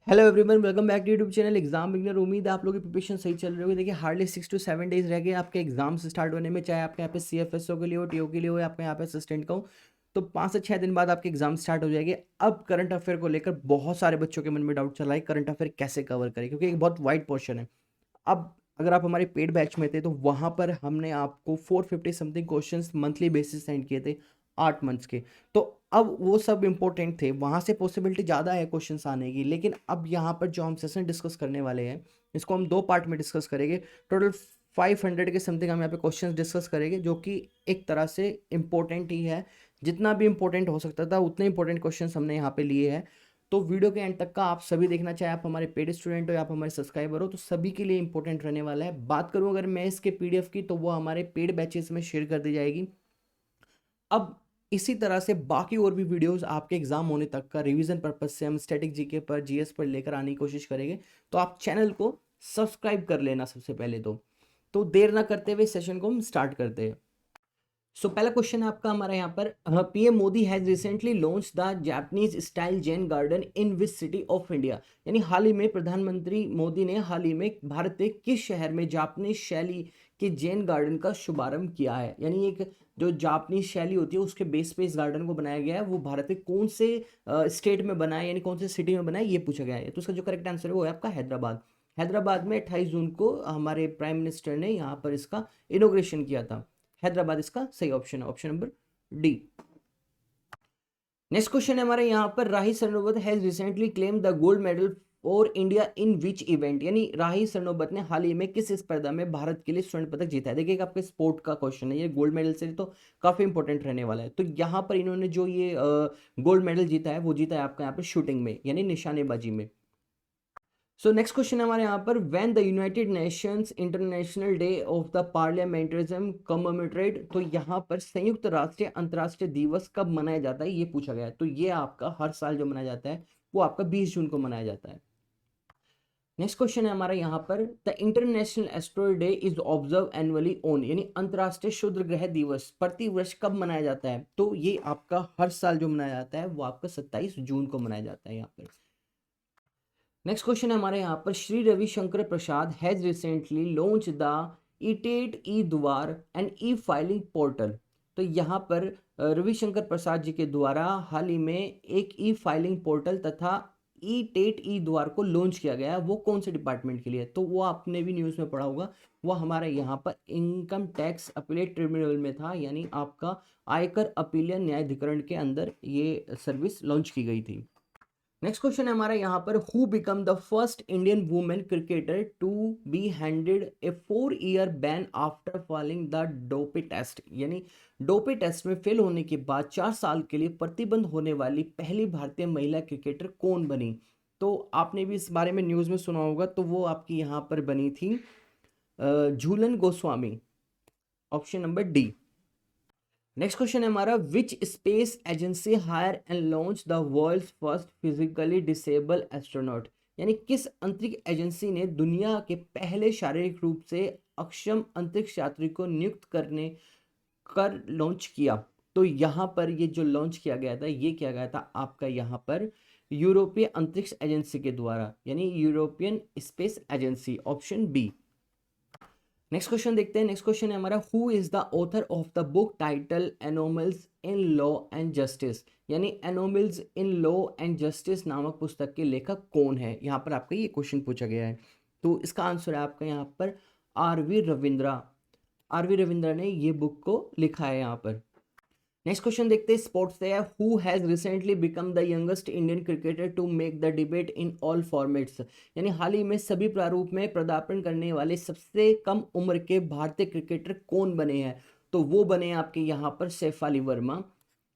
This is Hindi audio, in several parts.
Hello everyone, welcome back to YouTube channel exam beginner. उम्मीद है आप लोगों की प्रिपरेशन सही चल रही होगी। देखिए हार्डली 6 to 7 डेज रह गए आपके एग्जाम्स स्टार्ट होने में, चाहे आपके यहाँ पे CFSO के लिए हो, टीओ के लिए हो, या आपके यहाँ पे असिस्टेंट का हो। तो 5 से 6 दिन बाद आपके एग्जाम स्टार्ट हो जाएंगे। अब करंट अफेयर को लेकर बहुत सारे बच्चों के मन में डाउट चल रहा है, करंट अफेयर कैसे कवर करें, क्योंकि एक बहुत वाइड पोर्शन है। अब अगर आप हमारे पेड बैच में थे तो वहाँ पर हमने आपको 450 something questions monthly basis send किए थे 8 मंथ्स के। तो अब वो सब इंपॉर्टेंट थे, वहाँ से पॉसिबिलिटी ज़्यादा है क्वेश्चंस आने की। लेकिन अब यहाँ पर जो हम सेशन डिस्कस करने वाले हैं, इसको हम 2 पार्ट में डिस्कस करेंगे। टोटल 500 के समथिंग हम यहाँ पे क्वेश्चंस डिस्कस करेंगे, जो कि एक तरह से इम्पोर्टेंट ही है। जितना भी इम्पोर्टेंट हो सकता था उतने इंपॉर्टेंट क्वेश्चंस हमने यहाँ पे लिए हैं। तो वीडियो के एंड तक का आप सभी देखना, चाहे आप हमारे पेड स्टूडेंट हो या आप हमारे सब्सक्राइबर हो, तो सभी के लिए इंपॉर्टेंट रहने वाला है। बात करूं अगर मैं इसके PDF की, तो वो हमारे पेड बैचेस में शेयर कर दी जाएगी। अब इसी तरह से बाकी और भी वीडियोस आपके एग्जाम होने तक का रिवीजन पर्पज से हम स्टैटिक जीके पर, GS पर लेकर आने की कोशिश करेंगे। तो आप चैनल को सब्सक्राइब कर लेना सबसे पहले। तो देर ना करते हुए सेशन को हम स्टार्ट करते हैं। पहला क्वेश्चन है आपका हमारा यहाँ पर, PM Modi has recently launch the Japanese style Jain garden in which city of India. यानी हाल ही में प्रधानमंत्री मोदी ने हाल ही में भारत के किस शहर में जापानीज शैली के जैन गार्डन का शुभारंभ किया है। यानी एक जो जापानीज शैली होती है उसके बेस पे इस गार्डन को बनाया गया है। वो भारत के कौन से स्टेट में बना है, यानी कौन से सिटी में बना है, ये पूछा गया है। तो उसका जो करेक्ट आंसर है वो है आपका हैदराबाद। हैदराबाद में 28 जून को हमारे प्राइम मिनिस्टर ने यहाँ पर इसका इनोग्रेशन किया था। हैदराबाद इसका सही ऑप्शन है, option number D. Next question है हमारे यहाँ पर, Rahi Sarnobat has recently claim the gold medal for India in which event. यानी राही सरनोबत ने हाल ही में किस स्पर्धा में भारत के लिए स्वर्ण पदक जीता है। देखिए आपके स्पोर्ट का क्वेश्चन है, ये गोल्ड मेडल से तो काफी इंपॉर्टेंट रहने वाला है। तो यहाँ पर इन्होंने जो ये गोल्ड मेडल जीता है वो जीता है आपका यहाँ पर शूटिंग में, यानी निशानेबाजी में। सो नेक्स्ट क्वेश्चन है हमारे यहाँ पर, when the United Nations international day of the parliamentarism commemorated. तो यहाँ पर संयुक्त राष्ट्रीय अंतर्राष्ट्रीय दिवस कब मनाया जाता है, ये पूछा गया है। तो ये आपका हर साल जो मनाया जाता है वो आपका 20 जून को मनाया जाता है। नेक्स्ट क्वेश्चन है हमारा यहाँ पर, the international asteroid day is observe annually on. यानी अंतर्राष्ट्रीय क्षुद्र ग्रह दिवस प्रति वर्ष कब मनाया जाता है। तो ये आपका हर साल जो मनाया जाता है वो आपका 27 जून को मनाया जाता है यहाँ पर। नेक्स्ट क्वेश्चन है हमारे यहाँ पर, श्री रविशंकर प्रसाद हैज रिसेंटली लॉन्च द ईटेट ई द्वार एंड ई फाइलिंग पोर्टल। तो यहाँ पर रविशंकर प्रसाद जी के द्वारा हाल ही में एक ई फाइलिंग पोर्टल तथा ई टेट ई द्वार को लॉन्च किया गया है। वो कौन से डिपार्टमेंट के लिए, तो वो आपने भी न्यूज़ में पढ़ा होगा। वो हमारे यहाँ पर इनकम टैक्स अपीलेट ट्रिब्यूनल में था, यानी आपका आयकर अपीलीय न्यायाधिकरण के अंदर ये सर्विस लॉन्च की गई थी। नेक्स्ट क्वेश्चन है हमारा यहाँ पर, who become the first Indian women cricketer to be handed a 4 year ban after falling the dope test. यानी डोपे टेस्ट में फेल होने के बाद 4 साल के लिए प्रतिबंध होने वाली पहली भारतीय महिला क्रिकेटर कौन बनी। तो आपने भी इस बारे में न्यूज़ में सुना होगा। तो वो आपकी यहाँ पर बनी थी Jhulan Goswami, option number D. Next question है हमारा, which space agency hire and launch the world first physically disable astronaut. यानी किस अंतरिक्ष एजेंसी ने दुनिया के पहले शारीरिक रूप से अक्षम अंतरिक्ष यात्री को नियुक्त करने कर लॉन्च किया। तो यहाँ पर ये जो लॉन्च किया गया था, ये किया गया था आपका यहाँ पर यूरोपीय अंतरिक्ष एजेंसी के द्वारा, यानी European space agency, option B. Next question देखते हैं। नेक्स्ट क्वेश्चन है हमारा, who is the author of the book title anomalies in law and justice. यानी anomalies in law and justice नामक पुस्तक के लेखक कौन है। यहाँ पर आपका ये क्वेश्चन पूछा गया है। तो इसका आंसर है आपका यहाँ पर R V Ravindra. R V Ravindra ने ये बुक को लिखा है यहाँ पर। नेक्स्ट क्वेश्चन देखते हैं स्पोर्ट्स से, who has recently become the youngest Indian cricketer to make the debate in all formats. यानी हाल ही में सभी प्रारूप में पदार्पण करने वाले सबसे कम उम्र के भारतीय क्रिकेटर कौन बने हैं। तो वो बने आपके यहाँ पर सैफ अली वर्मा।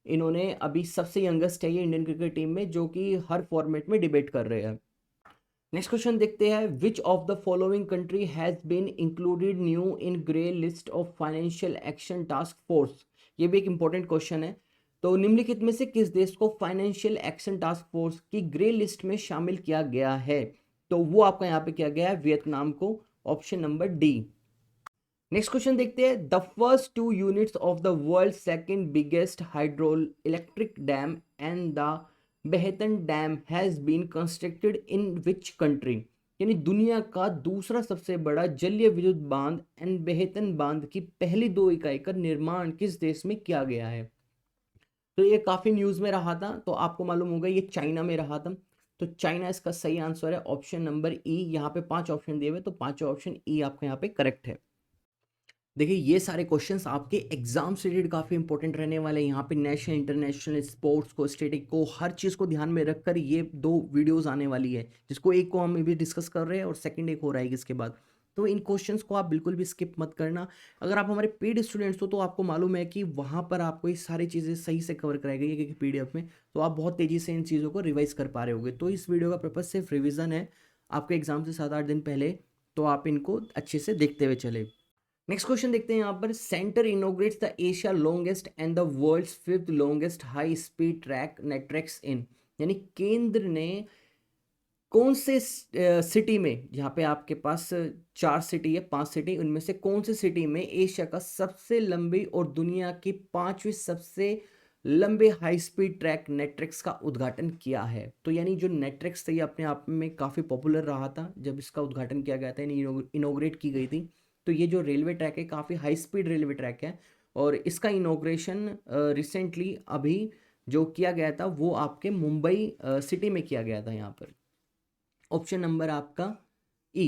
इन्होंने अभी सबसे यंगेस्ट है ये इंडियन क्रिकेट टीम में, जो कि हर फॉर्मेट में डिबेट कर रहे हैं। नेक्स्ट क्वेश्चन देखते हैं, which of the following country has been included new in grey list of financial action task force. ये भी एक इंपॉर्टेंट क्वेश्चन है। तो निम्नलिखित में से किस देश को फाइनेंशियल एक्शन टास्क फोर्स की ग्रे लिस्ट में शामिल किया गया है। तो वो आपका यहाँ पे किया गया है वियतनाम को, option number D. Next question देखते हैं, the first 2 units of the world second biggest hydro electric dam and the Baihetan dam has been constructed in which country, यानी दुनिया का दूसरा सबसे बड़ा जलीय विद्युत बांध एंड बेहतन बांध की पहली 2 इकाई का निर्माण किस देश में किया गया है। तो ये काफी न्यूज में रहा था, तो आपको मालूम होगा ये चाइना में रहा था। तो चाइना इसका सही आंसर है, ऑप्शन नंबर ई। यहाँ पे 5 ऑप्शन दिए हुए, तो पांचों ऑप्शन ई आपका यहाँ पे करेक्ट है। देखिए ये सारे क्वेश्चंस आपके एग्जाम से रिलेटेड काफी इंपॉर्टेंट रहने वाले हैं। यहाँ पे नेशनल इंटरनेशनल स्पोर्ट्स को, स्टैटिक को, हर चीज को ध्यान में रखकर ये 2 वीडियोस आने वाली है, जिसको एक को हम अभी डिस्कस कर रहे हैं और सेकंड एक हो रहा है इसके बाद। तो इन क्वेश्चंस को आप बिल्कुल भी स्किप मत करना। अगर आप हमारे पेड स्टूडेंट्स हो तो आपको मालूम है कि वहाँ पर आपको ये सारी चीज़ें सही से कवर कराई गई है कि पीडीएफ में, तो आप बहुत तेज़ी से इन चीज़ों को रिवाइज कर पा रहे होगे। तो इस वीडियो का पर्पज सिर्फ रिविजन है आपके एग्जाम से 7-8 दिन पहले, तो आप इनको अच्छे से देखते हुए चले। नेक्स्ट क्वेश्चन देखते हैं यहाँ पर, centre inaugurates the Asia longest and the world's 5th longest high speed track networks in, यानी केंद्र ने कौन से सिटी में, जहाँ पे आपके पास 4 सिटी है, 5 सिटी, उनमें से कौन से सिटी में एशिया का सबसे लंबी और दुनिया की 5वीं सबसे लंबे हाई स्पीड ट्रैक नेटवर्क्स का उद्घाटन किया है। तो यानी जो नेटवर्क्स थे ये अपने आप में काफ़ी पॉपुलर रहा था जब इसका उद्घाटन किया गया था, यानी इनोग्रेट की गई थी। तो ये जो रेलवे ट्रैक है काफ़ी हाई स्पीड रेलवे ट्रैक है, और इसका इनोग्रेशन रिसेंटली अभी जो किया गया था वो आपके मुंबई सिटी में किया गया था यहाँ पर। ऑप्शन नंबर आपका ई।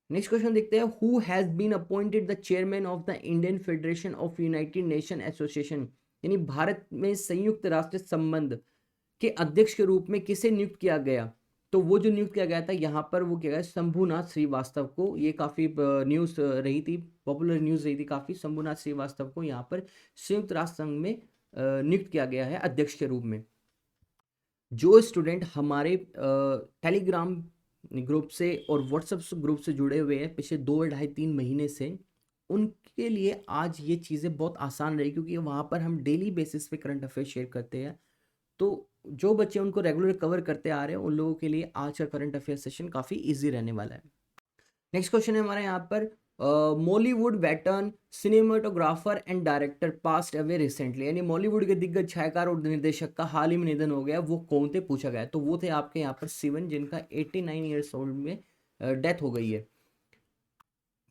नेक्स्ट क्वेश्चन देखते हैं, who has been appointed the chairman of the Indian federation of united nation association, यानी भारत में संयुक्त राष्ट्र संबंध के अध्यक्ष के रूप में किसे नियुक्त किया गया। तो वो जो नियुक्त किया गया था यहाँ पर वो किया गया शंभुनाथ श्रीवास्तव को। ये काफ़ी न्यूज़ रही थी, पॉपुलर न्यूज़ रही थी काफ़ी। शंभुनाथ श्रीवास्तव को यहाँ पर संयुक्त राष्ट्र संघ में नियुक्त किया गया है अध्यक्ष के रूप में। जो स्टूडेंट हमारे टेलीग्राम ग्रुप से और व्हाट्सएप ग्रुप से जुड़े हुए हैं पिछले 2 ढाई 3 महीने से, उनके लिए आज ये चीज़ें बहुत आसान रही, क्योंकि वहाँ पर हम डेली बेसिस पे करंट अफेयर शेयर करते हैं। तो जो बच्चे उनको रेगुलर कवर करते आ रहे हैं उन लोगों के लिए आज का करंट अफेयर सेशन काफ़ी ईजी रहने वाला है। नेक्स्ट क्वेश्चन है हमारा यहाँ पर, Mollywood veteran cinematographer and director passed away recently, यानी बॉलीवुड के दिग्गज छायाकार और निर्देशक का हाल ही में निधन हो गया, वो कौन थे पूछा गया। तो वो थे आपके यहाँ पर शिवन, जिनका 89 ईयर्स ओल्ड में डेथ हो गई है।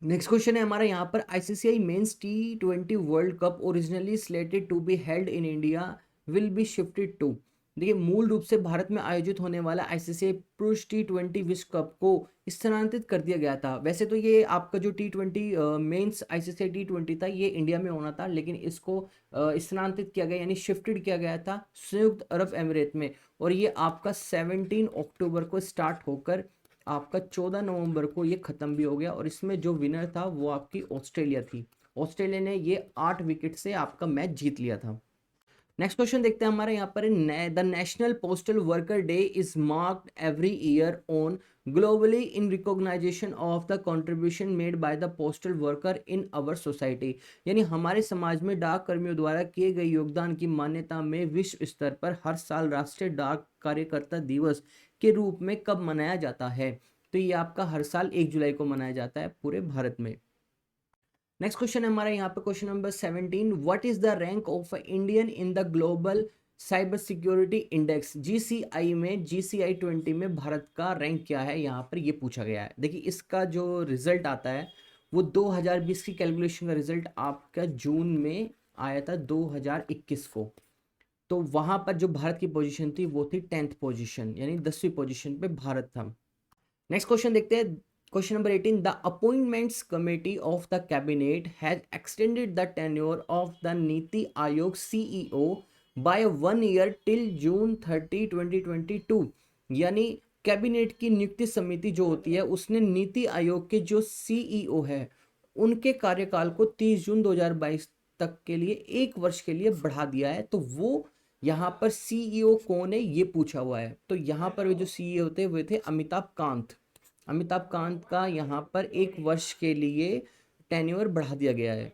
नेक्स्ट क्वेश्चन है हमारा यहाँ पर, ICCI men's T20 world cup originally slated to be held in India will be shifted to. देखिए मूल रूप से भारत में आयोजित होने वाला आईसीसीआई पुरुष T20 विश्व कप को स्थानांतरित कर दिया गया था। वैसे तो ये आपका जो T20 मेंस आईसीसीआई T20 था ये इंडिया में होना था, लेकिन इसको स्थानांतरित किया गया, यानी शिफ्टेड किया गया था संयुक्त अरब अमीरात में। और ये आपका 17 अक्टूबर को स्टार्ट होकर आपका 14 नवंबर को ये खत्म भी हो गया, और इसमें जो विनर था वो आपकी ऑस्ट्रेलिया थी। ऑस्ट्रेलिया ने ये 8 विकेट से आपका मैच जीत लिया था। नेक्स्ट क्वेश्चन देखते हैं हमारे यहाँ पर, the national postal worker day is marked every year on globally in recognition of the contribution made by the postal worker in our society, यानी हमारे समाज में डाक कर्मियों द्वारा किए गए योगदान की मान्यता में विश्व स्तर पर हर साल राष्ट्रीय डाक कार्यकर्ता दिवस के रूप में कब मनाया जाता है। तो ये आपका हर साल 1 जुलाई को मनाया जाता है पूरे भारत में। नेक्स्ट क्वेश्चन है हमारा यहाँ पे question number 17, what is the rank of Indian in the global cyber security index GCI में, जीसीआई 20 में भारत का रैंक क्या है, यहाँ पर ये पूछा गया है। देखिए इसका जो रिजल्ट आता है वो 2020 की कैलकुलेशन का रिजल्ट आपका जून में आया था 2021 को। तो वहां पर जो भारत की पोजीशन थी वो थी 10th पोजीशन, यानी 10वीं पोजीशन पे भारत था। नेक्स्ट क्वेश्चन देखते हैं, question number 18, the appointments committee of the cabinet has extended the tenure of the Niti Aayog CEO by 1 year till June 30, 2022, यानी कैबिनेट की नियुक्ति समिति जो होती है उसने नीति आयोग के जो सीईओ है उनके कार्यकाल को 30 जून 2022 तक के लिए 1 वर्ष के लिए बढ़ा दिया है। तो वो यहाँ पर सीईओ कौन है ये पूछा हुआ है। तो यहाँ पर वे जो सीईओ थे वे थे अमिताभ कांत। अमिताभ कांत का यहाँ पर 1 वर्ष के लिए टेन्योर बढ़ा दिया गया है।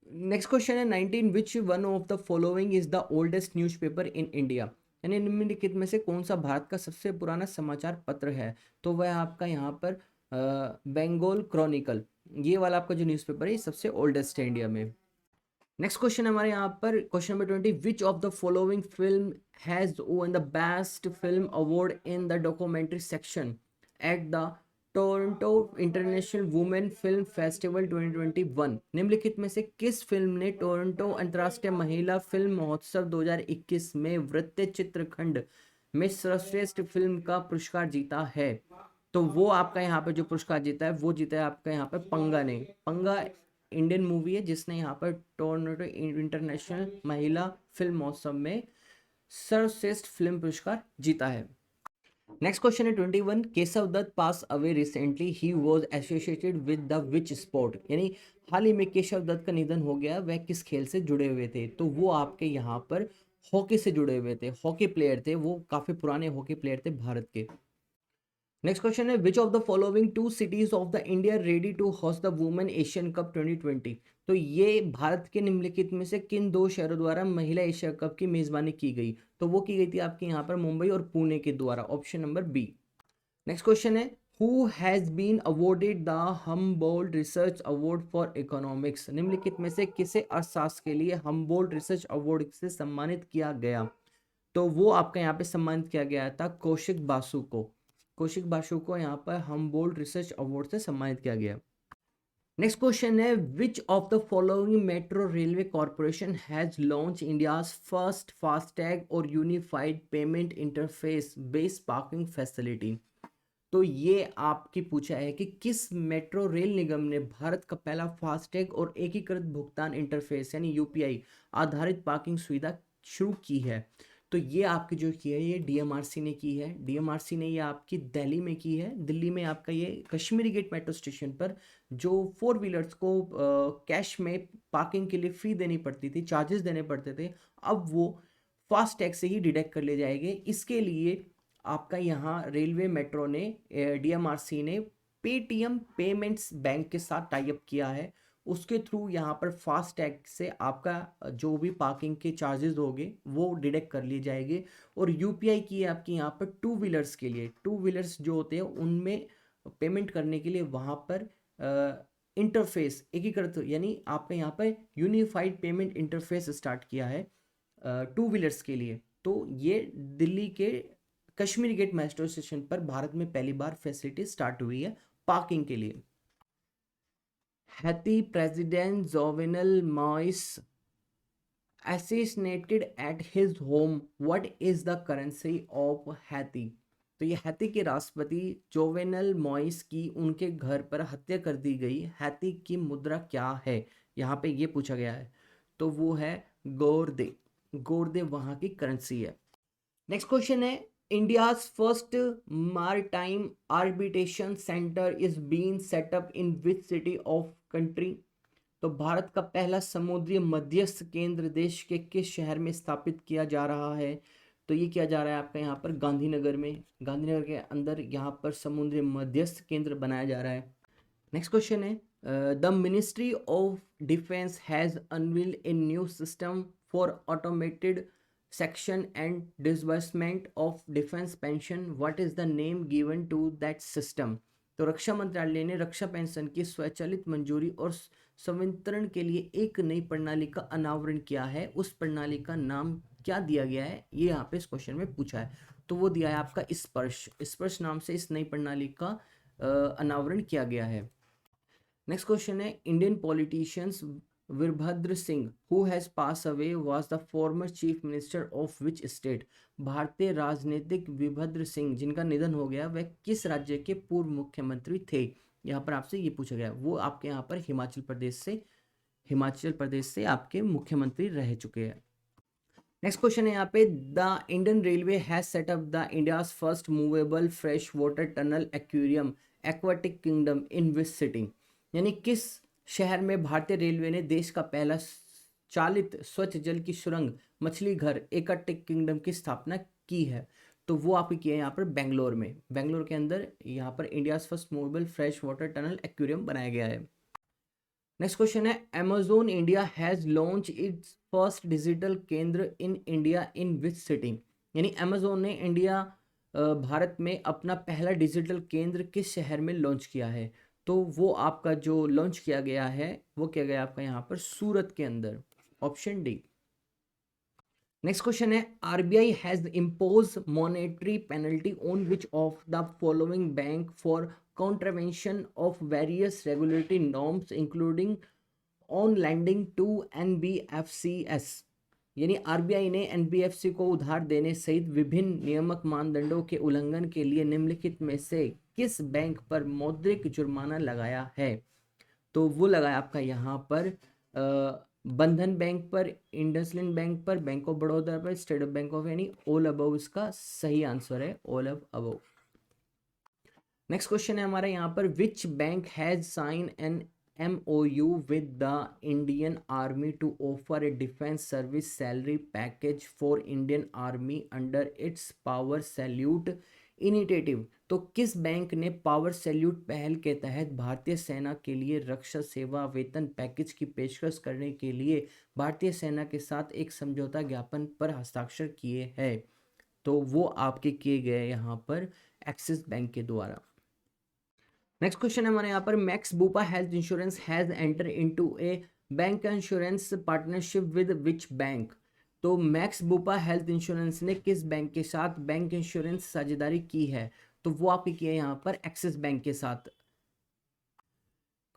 नेक्स्ट क्वेश्चन है 19, which one of the following is the oldest newspaper in India, यानी निम्नलिखित में से कौन सा भारत का सबसे पुराना समाचार पत्र है। तो वह आपका यहाँ पर बंगाल क्रॉनिकल, ये वाला आपका जो न्यूज़पेपर है ये सबसे ओल्डेस्ट है इंडिया में। नेक्स्ट क्वेश्चन हमारे यहाँ पर question number 20, which of the following film has won the best film award in the documentary section at the Toronto international women film festival 2021? निम्नलिखित में से किस फिल्म ने टोरंटो अंतर्राष्ट्रीय महिला फिल्म महोत्सव 2021 में वृत्तीय चित्रखंड में सर्वश्रेष्ठ फिल्म का पुरस्कार जीता है? तो वो आपका यहाँ पे जो पुरस्कार जीता है वो जीता है आपका यहाँ पे पंगा ने। पंगा इंडियन मूवी है जिसने यहाँ पर टोरंटो इंटरनेशनल महिला फिल्म महोत्सव में सर्वश्रेष्ठ फिल्म पुरस्कार जीता है। नेक्स्ट क्वेश्चन है 21, Keshav Dutt pass away recently, he was associated with the which sport? यानी हाल ही में केशव दत्त का निधन हो गया, वह किस खेल से जुड़े हुए थे? तो वो आपके यहाँ पर हॉकी से जुड़े हुए थे, हॉकी प्लेयर थे, वो काफी पुराने हॉकी प्लेयर थे भारत के। नेक्स्ट क्वेश्चन है, which of the following two cities of the India ready to host the women Asian cup 2020? तो ये भारत के निम्नलिखित में से किन दो शहरों द्वारा महिला एशिया कप की मेजबानी की गई? तो वो की गई थी आपके यहाँ पर मुंबई और पुणे के द्वारा, option number B. Next question है, who has been awarded the Humboldt research award for economics? निम्नलिखित में से किसे अर्थशास्त्र के लिए हम्बोल्ट रिसर्च अवार्ड से सम्मानित किया गया? तो वो आपका यहाँ पे सम्मानित किया गया था कौशिक बासु को। कौशिक बासु को यहाँ पर हम्बोल्ट रिसर्च अवार्ड से सम्मानित किया गया। नेक्स्ट क्वेश्चन है, which of the following metro railway corporation has launch India's first FASTag और unified payment interface based parking facility? तो ये आपकी पूछा है कि किस मेट्रो रेल निगम ने भारत का पहला फास्टैग और एकीकृत भुगतान इंटरफेस यानी यूपीआई आधारित पार्किंग सुविधा शुरू की है? तो ये आपकी जो की है ये डीएमआरसी ने की है। डीएमआरसी ने ये आपकी दिल्ली में की है। दिल्ली में आपका ये कश्मीरी गेट मेट्रो स्टेशन पर जो 4 व्हीलर्स को कैश में पार्किंग के लिए फी देनी पड़ती थी, चार्जेस देने पड़ते थे, अब वो फास्टैग से ही डिडक्ट कर ले जाएंगे। इसके लिए आपका यहाँ रेलवे मेट्रो ने डीएमआरसी ने पेटीएम पेमेंट्स बैंक के साथ टाई अप किया है। उसके थ्रू यहाँ पर फास्टैग से आपका जो भी पार्किंग के चार्जेस होंगे वो डिडक्ट कर लिए जाएंगे। और यूपीआई की है आपकी यहाँ पर टू व्हीलर्स के लिए, टू व्हीलर्स जो होते हैं उनमें पेमेंट करने के लिए वहाँ पर इंटरफेस एकीकृत यानी आपका यहाँ पर यूनिफाइड पेमेंट इंटरफेस स्टार्ट किया है टू व्हीलर्स के लिए। तो ये दिल्ली के कश्मीरी गेट मेट्रो स्टेशन पर भारत में पहली बार फैसिलिटी स्टार्ट हुई है पार्किंग के लिए। Haiti president Jovenel मॉइस assassinated at his home, what is the currency of Haiti? तो ये हैती के राष्ट्रपति जोवेनल मॉइस की उनके घर पर हत्या कर दी गई हैती की मुद्रा क्या है, यहाँ पे ये पूछा गया है। तो वो है गोरदे। गोरदे वहाँ की करेंसी है। नेक्स्ट क्वेश्चन है, India's first maritime arbitration center is being set up in which city of country? तो भारत का पहला समुद्री मध्यस्थ केंद्र देश के किस शहर में स्थापित किया जा रहा है? तो ये किया जा रहा है आपका यहाँ पर गांधीनगर में। गांधीनगर के अंदर यहाँ पर समुद्री मध्यस्थ केंद्र बनाया जा रहा है। नेक्स्ट क्वेश्चन है, the ministry of defence has unveiled a new system for automated section and disbursement of defence pension, what is the name given to that system? तो रक्षा मंत्रालय ने रक्षा पेंशन की स्वचालित मंजूरी और संवितरण के लिए एक नई प्रणाली का अनावरण किया है। उस प्रणाली का नाम क्या दिया गया है, ये यहाँ पे इस क्वेश्चन में पूछा है। तो वो दिया है आपका स्पर्श। स्पर्श नाम से इस नई प्रणाली का अनावरण किया गया है। नेक्स्ट क्वेश्चन है, Indian politicians Virbhadra Singh who has pass away was the former chief minister of which state? भारतीय राजनीतिक वीरभद्र सिंह जिनका निधन हो गया वह किस राज्य के पूर्व मुख्यमंत्री थे? यहाँ पर आपसे ये पूछा गया। वो आपके यहाँ पर हिमाचल प्रदेश से आपके मुख्यमंत्री रह चुके हैं। नेक्स्ट क्वेश्चन है यहाँ पे, the Indian railway has set up the India's first movable fresh water tunnel aquarium aquatic kingdom in which city? यानी किस शहर में भारतीय रेलवे ने देश का पहला चालित स्वच्छ जल की सुरंग मछली घर एक्वाटिक किंगडम की स्थापना की है? तो वो आपकी की है यहाँ पर बेंगलोर में। बेंगलोर के अंदर यहाँ पर India's first movable fresh water tunnel aquarium बनाया गया है। नेक्स्ट क्वेश्चन है, Amazon India has launch its first digital Kendra in India in which city? यानी अमेजोन ने भारत में अपना पहला डिजिटल केंद्र किस शहर में लॉन्च किया है? तो वो आपका जो लॉन्च किया गया है वो किया गया आपका यहाँ पर सूरत के अंदर। Option D. नेक्स्ट क्वेश्चन है, RBI has impose monetary penalty on which of the following bank for contravention of various regulatory norms including on landing to NBFCs. यानी आरबीआई ने एनबीएफसी को उधार देने सहित विभिन्न नियामक मानदंडों के उल्लंघन के लिए निम्नलिखित में से किस बैंक पर मौद्रिक जुर्माना लगाया है? तो वो लगाया आपका यहाँ पर बंधन बैंक पर, इंडसइंड बैंक पर, बैंक ऑफ बड़ौदा पर, स्टेट बैंक ऑफ, यानी ऑल अबव इसका सही आंसर है, all of above. Next question है हमारा यहाँ पर, which bank has sign an MOU with the Indian Army to offer a defense service salary package for Indian Army under its Power Salute Initiative। तो किस बैंक ने पावर सैल्यूट पहल के तहत भारतीय सेना के लिए रक्षा सेवा वेतन पैकेज की पेशकश करने के लिए भारतीय सेना के साथ एक समझौता ज्ञापन पर हस्ताक्षर किए हैं? तो वो आपके किए गए यहाँ पर एक्सिस बैंक के द्वारा। नेक्स्ट क्वेश्चन है हमारे यहाँ पर, max Bupa health insurance has enter into A bank insurance partnership with which bank? तो मैक्स बूपा हेल्थ इंश्योरेंस ने किस बैंक के साथ बैंक इंश्योरेंस साझेदारी की है? तो वो आपकी की है यहाँ पर एक्सिस बैंक के साथ।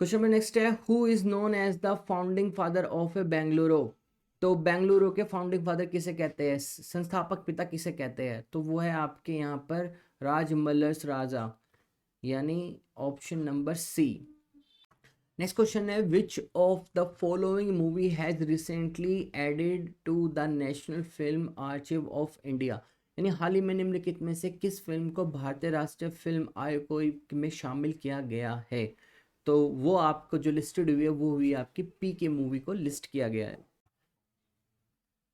क्वेश्चन में नेक्स्ट है, who is known as the founding father of a Bengaluru? तो बेंगलुरु के फाउंडिंग फादर किसे कहते हैं, संस्थापक पिता किसे कहते हैं? तो वो है आपके यहाँ पर राजमल्लस राजा, यानी option number C. Next question है, which of the following movie has recently added to the national film archive of India? यानी हाल ही में निम्नलिखित में से किस फिल्म को भारतीय राष्ट्रीय फिल्म आयोग में शामिल किया गया है? तो वो आपको जो लिस्टेड हुई है वो हुई आपकी पी के मूवी को लिस्ट किया गया है।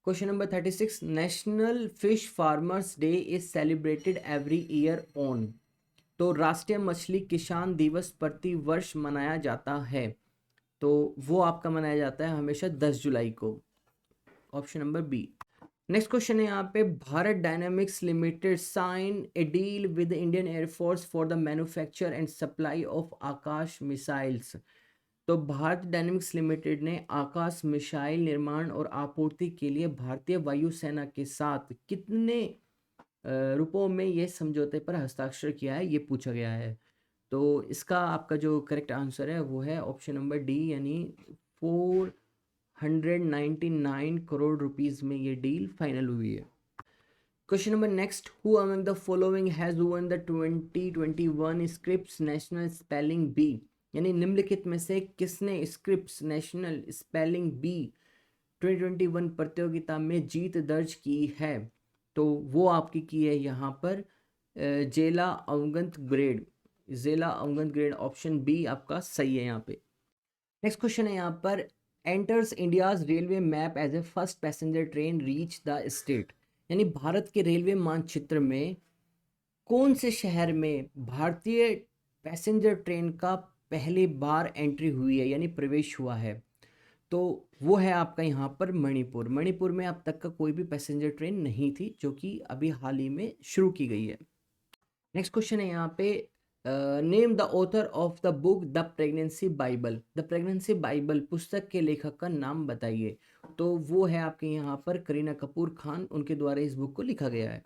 Question number 36, national fish farmers day is celebrated every year on? तो राष्ट्रीय मछली किसान दिवस प्रति वर्ष मनाया जाता है, तो वो आपका मनाया जाता है हमेशा 10 जुलाई को, option number B. Next question है यहाँ पे, Bharat dynamics limited sign a deal with Indian air force for the manufacture and supply of Akash missiles. तो भारत डायनामिक्स लिमिटेड ने आकाश मिसाइल निर्माण और आपूर्ति के लिए भारतीय वायुसेना के साथ कितने रुपयों में ये समझौते पर हस्ताक्षर किया है, ये पूछा गया है। तो इसका आपका जो करेक्ट आंसर है वो है ऑप्शन नंबर डी, यानी 499 करोड़ रुपीस में ये डील फाइनल हुई है। Question number next, who among the following has won the 2021 Scripps national spelling bee? यानी निम्नलिखित में से किसने स्क्रिप्स नेशनल स्पेलिंग बी 2021 प्रतियोगिता में जीत दर्ज की है? तो वो आपकी की है यहाँ पर जेला अवगंत ग्रेड, जेला अवगंत ग्रेड, ऑप्शन बी आपका सही है यहाँ पे। नेक्स्ट क्वेश्चन है यहाँ पर, enters India's railway map as a first passenger train reach the state? यानी भारत के रेलवे मानचित्र में कौन से शहर में भारतीय पैसेंजर ट्रेन का पहली बार एंट्री हुई है, यानी प्रवेश हुआ है? तो वो है आपका यहाँ पर मणिपुर। मणिपुर में अब तक का कोई भी पैसेंजर ट्रेन नहीं थी, जो कि अभी हाल ही में शुरू की गई है। नेक्स्ट क्वेश्चन है यहाँ पे, name the author of the book the pregnancy Bible? The pregnancy Bible पुस्तक के लेखक का नाम बताइए। तो वो है आपके यहाँ पर करीना कपूर खान, उनके द्वारा इस बुक को लिखा गया है।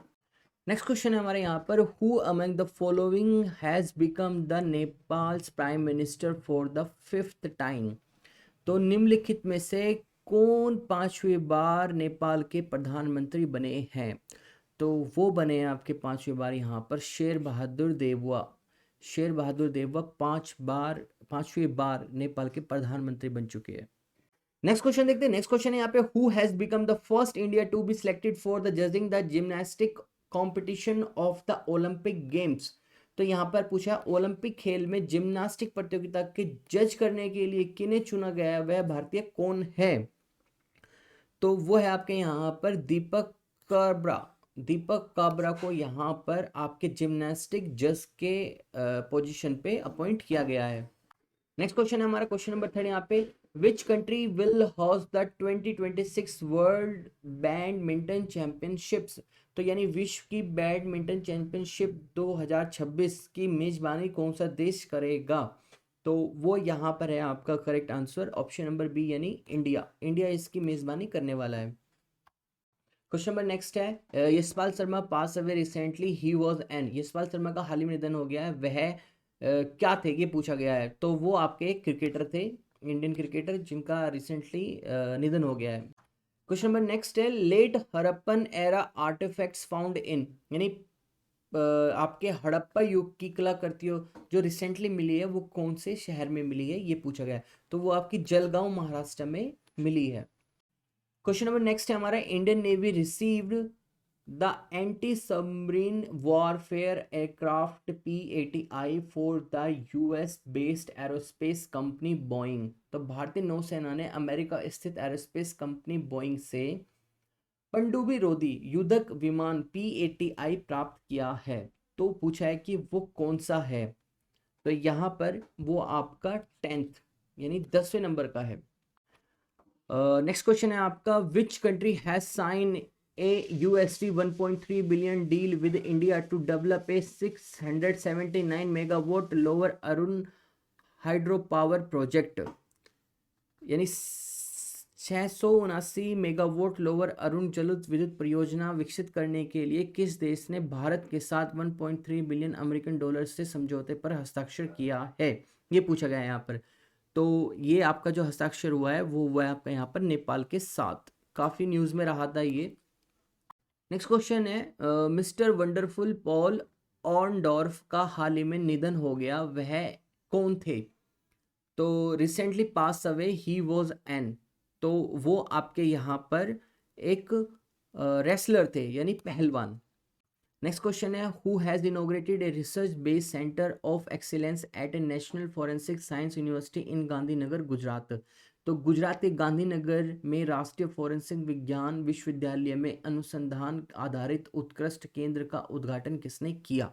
नेक्स्ट क्वेश्चन है हमारे यहाँ पर, who among the following has become the Nepals prime minister for the 5th time? तो निम्नलिखित में से कौन 5वीं बार नेपाल के प्रधानमंत्री बने हैं? तो वो बने हैं आपके 5वीं बार यहाँ पर शेर बहादुर देववा। शेर बहादुर देववा 5वीं बार नेपाल के प्रधानमंत्री बन चुके हैं। नेक्स्ट क्वेश्चन देखते हैं। नेक्स्ट क्वेश्चन है यहाँ पे, who has become the first India to be selected for the judging the gymnastic competition of the Olympic games? तो यहाँ पर पूछा ओलंपिक खेल में जिम्नास्टिक प्रतियोगिता के जज करने के लिए किन्हें चुना गया, वह भारतीय कौन है? तो वो है आपके यहाँ पर दीपक काब्रा। दीपक काब्रा को यहाँ पर आपके जिम्नास्टिक जज के पोजीशन पे अपॉइंट किया गया है। नेक्स्ट क्वेश्चन है हमारा क्वेश्चन नंबर 3 यहाँ पे, which country will host the 2026 world badminton championships? तो यानी विश्व की बैडमिंटन चैंपियनशिप 2026 की मेजबानी कौन सा देश करेगा? तो वो यहाँ पर है आपका correct answer option number B यानी इंडिया। इंडिया इसकी मेजबानी करने वाला है। क्वेश्चन नंबर नेक्स्ट है, Yashpal Sharma pass away recently, he was an. Yashpal Sharma का हाल ही में निधन हो गया है, वह क्या थे ये पूछा गया है। तो वो आपके क्रिकेटर थे, इंडियन क्रिकेटर जिनका रिसेंटली निधन हो गया है। क्वेश्चन नंबर नेक्स्ट है, late Harappan era artefacts found in, यानी आपके हड़प्पा युग की कलाकृतियों जो रिसेंटली मिली है वो कौन से शहर में मिली है ये पूछा गया है। तो वो आपकी जलगांव महाराष्ट्र में मिली है। क्वेश्चन नंबर नेक्स्ट है हमारा, Indian navy received the anti submarine warfare aircraft P-80I for the US based aerospace company Boeing. तो भारतीय नौसेना ने अमेरिका स्थित एरोस्पेस कंपनी बोइंग से पनडुब्बी रोधी युद्धक विमान P-80I प्राप्त किया है। तो पूछा है कि वो कौन सा है। तो यहाँ पर वो आपका 10th यानी 10वें नंबर का है। नेक्स्ट क्वेश्चन है आपका, which country has sign a USD 1.3 billion deal with India to develop a 679 megawatt lower Arun hydro power project, यानी 679 मेगावाट लोअर अरुण जल विद्युत परियोजना विकसित करने के लिए किस देश ने भारत के साथ 1.3 बिलियन अमेरिकन डॉलर से समझौते पर हस्ताक्षर किया है, ये पूछा गया है यहाँ पर। तो ये आपका जो हस्ताक्षर हुआ है वो हुआ है आपका यहाँ पर नेपाल के साथ, काफ़ी न्यूज़ में रहा था ये। नेक्स्ट क्वेश्चन है, मिस्टर वंडरफुल पॉल ऑर्नडॉर्फ का हाल ही में निधन हो गया, वह कौन थे। तो recently pass away, he was an. तो वो आपके यहाँ पर एक रेसलर थे यानी पहलवान। नेक्स्ट क्वेश्चन है, who has inaugurated a research based centre of excellence at a national forensic science university in Gandhinagar Gujarat. तो गुजरात के गांधीनगर में राष्ट्रीय फॉरेंसिक विज्ञान विश्वविद्यालय में अनुसंधान आधारित उत्कृष्ट केंद्र का उद्घाटन किसने किया।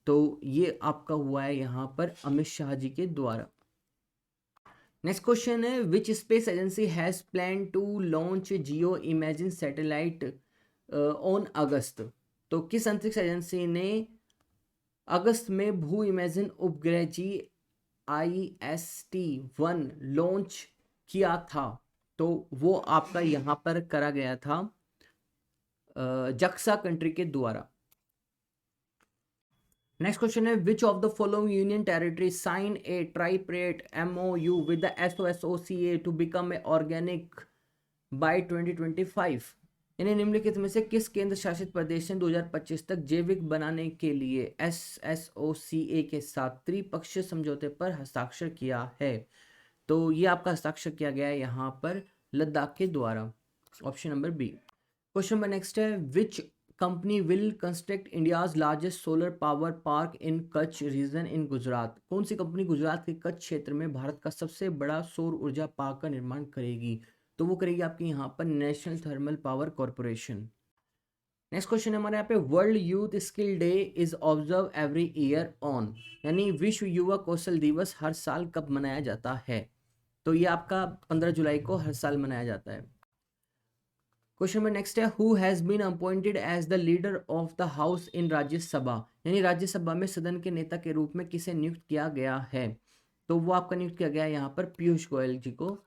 तो ये आपका हुआ है यहाँ पर अमित शाह जी के द्वारा। नेक्स्ट क्वेश्चन है, which space agency has plan to launch geo imaging satellite on August. तो किस अंतरिक्ष एजेंसी ने अगस्त में भू इमेजिन उपग्रह GIST-1 लॉन्च किया था। तो वो आपका यहाँ पर करा गया था जक्सा कंट्री के द्वारा। नेक्स्ट क्वेश्चन है, which of the following union territory sign a tripartite MOU with the SOSCA to become a organic by 2025। यानी निम्नलिखित में से किस केंद्र शासित प्रदेश ने 2025 तक जैविक बनाने के लिए SOCA के साथ त्रिपक्षीय समझौते पर हस्ताक्षर किया है। तो ये आपका हस्ताक्षर किया गया है यहाँ पर लद्दाख के द्वारा, option number B. Question number next है, which company will construct India's largest solar power park in Kutch region in Gujarat. कौन सी कंपनी गुजरात के कच्छ क्षेत्र में भारत का सबसे बड़ा सौर ऊर्जा पार्क का निर्माण करेगी। तो वो करेगी आपकी यहाँ पर national thermal power corporation. Next question है हमारे यहाँ पे, world youth skill day is observe every year on, यानी विश्व युवा कौशल दिवस हर साल कब मनाया जाता है। तो ये आपका 15 जुलाई को हर साल मनाया जाता है। क्वेश्चन नंबर नेक्स्ट है, who has been appointed as the leader of the house in Rajya Sabha, यानी राज्यसभा में सदन के नेता के रूप में किसे नियुक्त किया गया है। तो वो आपका नियुक्त किया गया है यहाँ पर पीयूष गोयल जी को।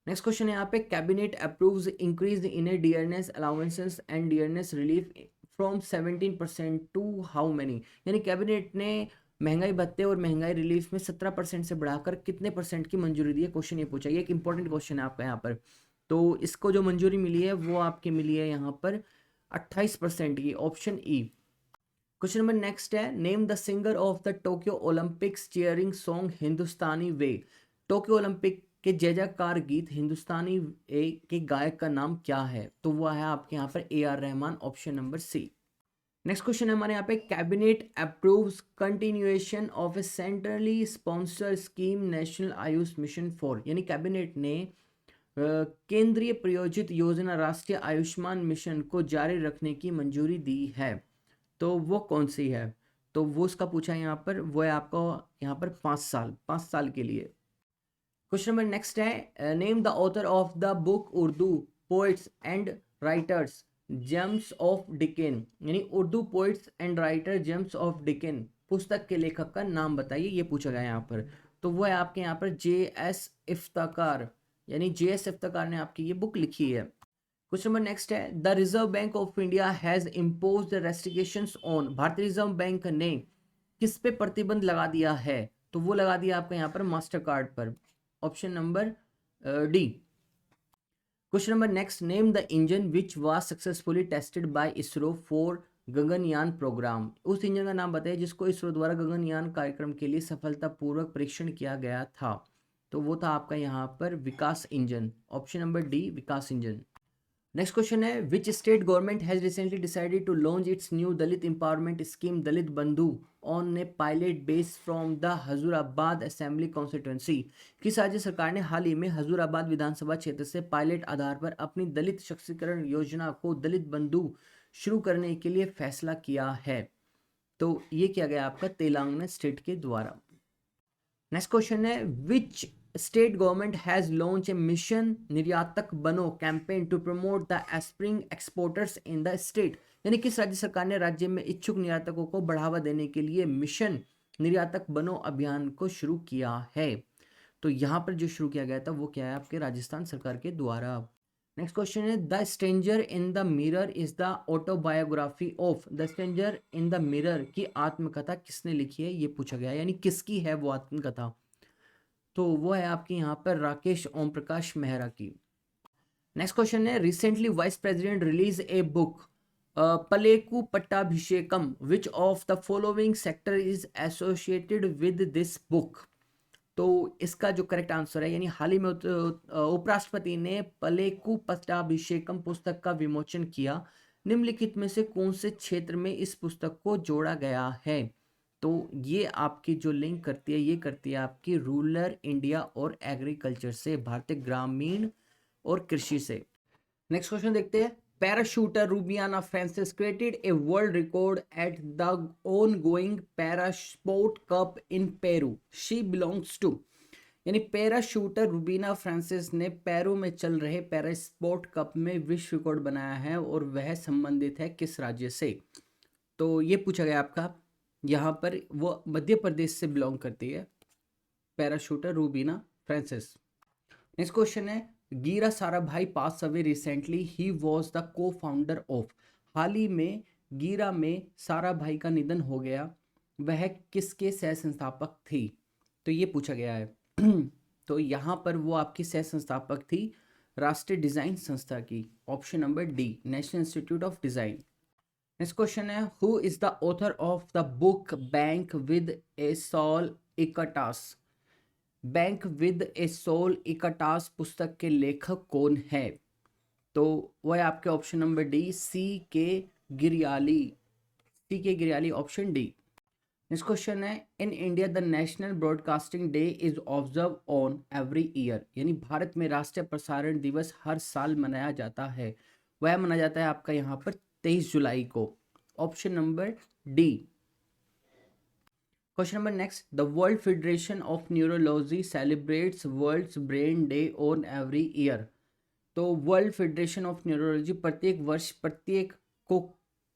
नेक्स्ट क्वेश्चन है यहाँ पे, cabinet approves increase in a dearness allowances and dearness relief from 17% to how many, यानी कैबिनेट ने महंगाई भत्ते और महंगाई रिलीफ में 17% से बढ़ाकर कितने परसेंट की मंजूरी दी है, क्वेश्चन ये पूछा। ये एक इंपॉर्टेंट क्वेश्चन है आपका यहाँ पर। तो इसको जो मंजूरी मिली है वो आपकी मिली है यहाँ पर 28% की, option E. Question number next है, name the singer of the Tokyo Olympics cheering song Hindustani way. Tokyo Olympic के जय जयकार गीत हिंदुस्तानी के गायक का नाम क्या है। तो वो है आपके यहाँ पर AR Rahman, option number C. Next question है हमारे यहाँ पे, cabinet approves continuation of a centrally sponsor scheme national Ayush mission 4, यानी कैबिनेट ने केंद्रीय प्रायोजित योजना राष्ट्रीय आयुष्मान मिशन को जारी रखने की मंजूरी दी है। तो वो कौन सी है। तो वो उसका पूछा है यहाँ पर, वो है आपको यहाँ पर 5 साल के लिए। क्वेश्चन नंबर नेक्स्ट है, name the author of the book Urdu poets and writers gems of Deccan, यानी Urdu poets and writer gems of Deccan पुस्तक के लेखक का नाम बताइए, ये पूछा गया यहाँ पर। तो वो है आपके यहाँ पर JS इफ्ताकार, यानी JS इफ्ताकार ने आपकी ये बुक लिखी है। क्वेश्चन नंबर नेक्स्ट है, the reserve bank of India has imposed restrictions on, भारतीय रिजर्व बैंक ने किस पे प्रतिबंध लगा दिया है? तो वो लगा दिया आपका यहाँ पर मास्टर कार्ड पर, option number D. Question number next, name the engine which was successfully tested by ISRO for Gaganyaan programme, उस इंजन का नाम बताइए जिसको इसरो द्वारा गगनयान कार्यक्रम के लिए सफलतापूर्वक परीक्षण किया गया था। तो वो था आपका यहाँ पर Vikas engine, option number D Vikas engine. Next question है, which state government has recently decided to launch its new Dalit empowerment scheme Dalit Bandhu on a pilot base from the Huzurabad assembly constituency, किस राज्य सरकार ने हाल ही में हजूराबाद विधानसभा क्षेत्र से पायलट आधार पर अपनी दलित सशक्तिकरण योजना को दलित बंधु शुरू करने के लिए फैसला किया है? तो ये किया गया आपका तेलंगाना स्टेट के द्वारा। नेक्स्ट क्वेश्चन है, which state government has launch a mission Niryatak Bano campaign to promote the aspiring exporters in the state, यानी किस राज्य सरकार ने राज्य में इच्छुक निर्यातकों को बढ़ावा देने के लिए मिशन निर्यातक बनो अभियान को शुरू किया है? तो यहाँ पर जो शुरू किया गया था वो क्या है आपके राजस्थान सरकार के द्वारा। नेक्स्ट क्वेश्चन है, the stranger in the mirror is the autobiography of, the stranger in the mirror की आत्मकथा किसने लिखी है, ये पूछा गया है, यानी किसकी है वो आत्मकथा? तो वो है आपकी यहाँ पर राकेश ओम प्रकाश मेहरा की। नेक्स्ट क्वेश्चन है, recently vice president release a book Palleku Pattabhishekam, which of the following sector is associated with this book? तो इसका जो करेक्ट आंसर है, यानी हाल ही में उपराष्ट्रपति ने पलेकू पट्टाभिषेकम पुस्तक का विमोचन किया, निम्नलिखित में से कौन से क्षेत्र में इस पुस्तक को जोड़ा गया है? तो ये आपकी जो लिंक करती है, ये करती है आपकी रूरल इंडिया और एग्रीकल्चर से, भारतीय ग्रामीण और कृषि से। नेक्स्ट क्वेश्चन देखते हैं, parashooter Rubina Francis created a world record at the ongoing para sport cup in Peru, she belongs to, यानी पैराशूटर रूबीना फ्रांसिस ने पेरू में चल रहे पैरास्पोर्ट कप में विश्व रिकॉर्ड बनाया है और वह संबंधित है किस राज्य से? तो ये पूछा गया आपका, यहाँ पर वो मध्य प्रदेश से बिलोंग करती है parashooter Rubina Francis. Next question है, Gira Sarabhai pass away recently, he was the co founder of, हाल ही में गीरा में साराभाई का निधन हो गया, वह किसके सह संस्थापक थी? तो ये पूछा गया है। तो यहाँ पर वो आपकी सह संस्थापक थी राष्ट्रीय डिजाइन संस्था की, option number D national institute of design. Next question है, who is the author of the book bank with a soul इकटास, बैंक विद ए सोल इकटास पुस्तक के लेखक कौन है? तो वह है आपके option number D C.K. Giriyali, C.K. Giriyali, option D. Next question है, in India the national broadcasting day is observe on every year, यानी भारत में राष्ट्रीय प्रसारण दिवस हर साल मनाया जाता है, वह मनाया जाता है आपका यहाँ पर 23 जुलाई को, option number D. Question number next, the world federation of neurology celebrates world's brain day on every year, तो वर्ल्ड फेडरेशन ऑफ न्यूरोलॉजी प्रत्येक वर्ष प्रत्येक को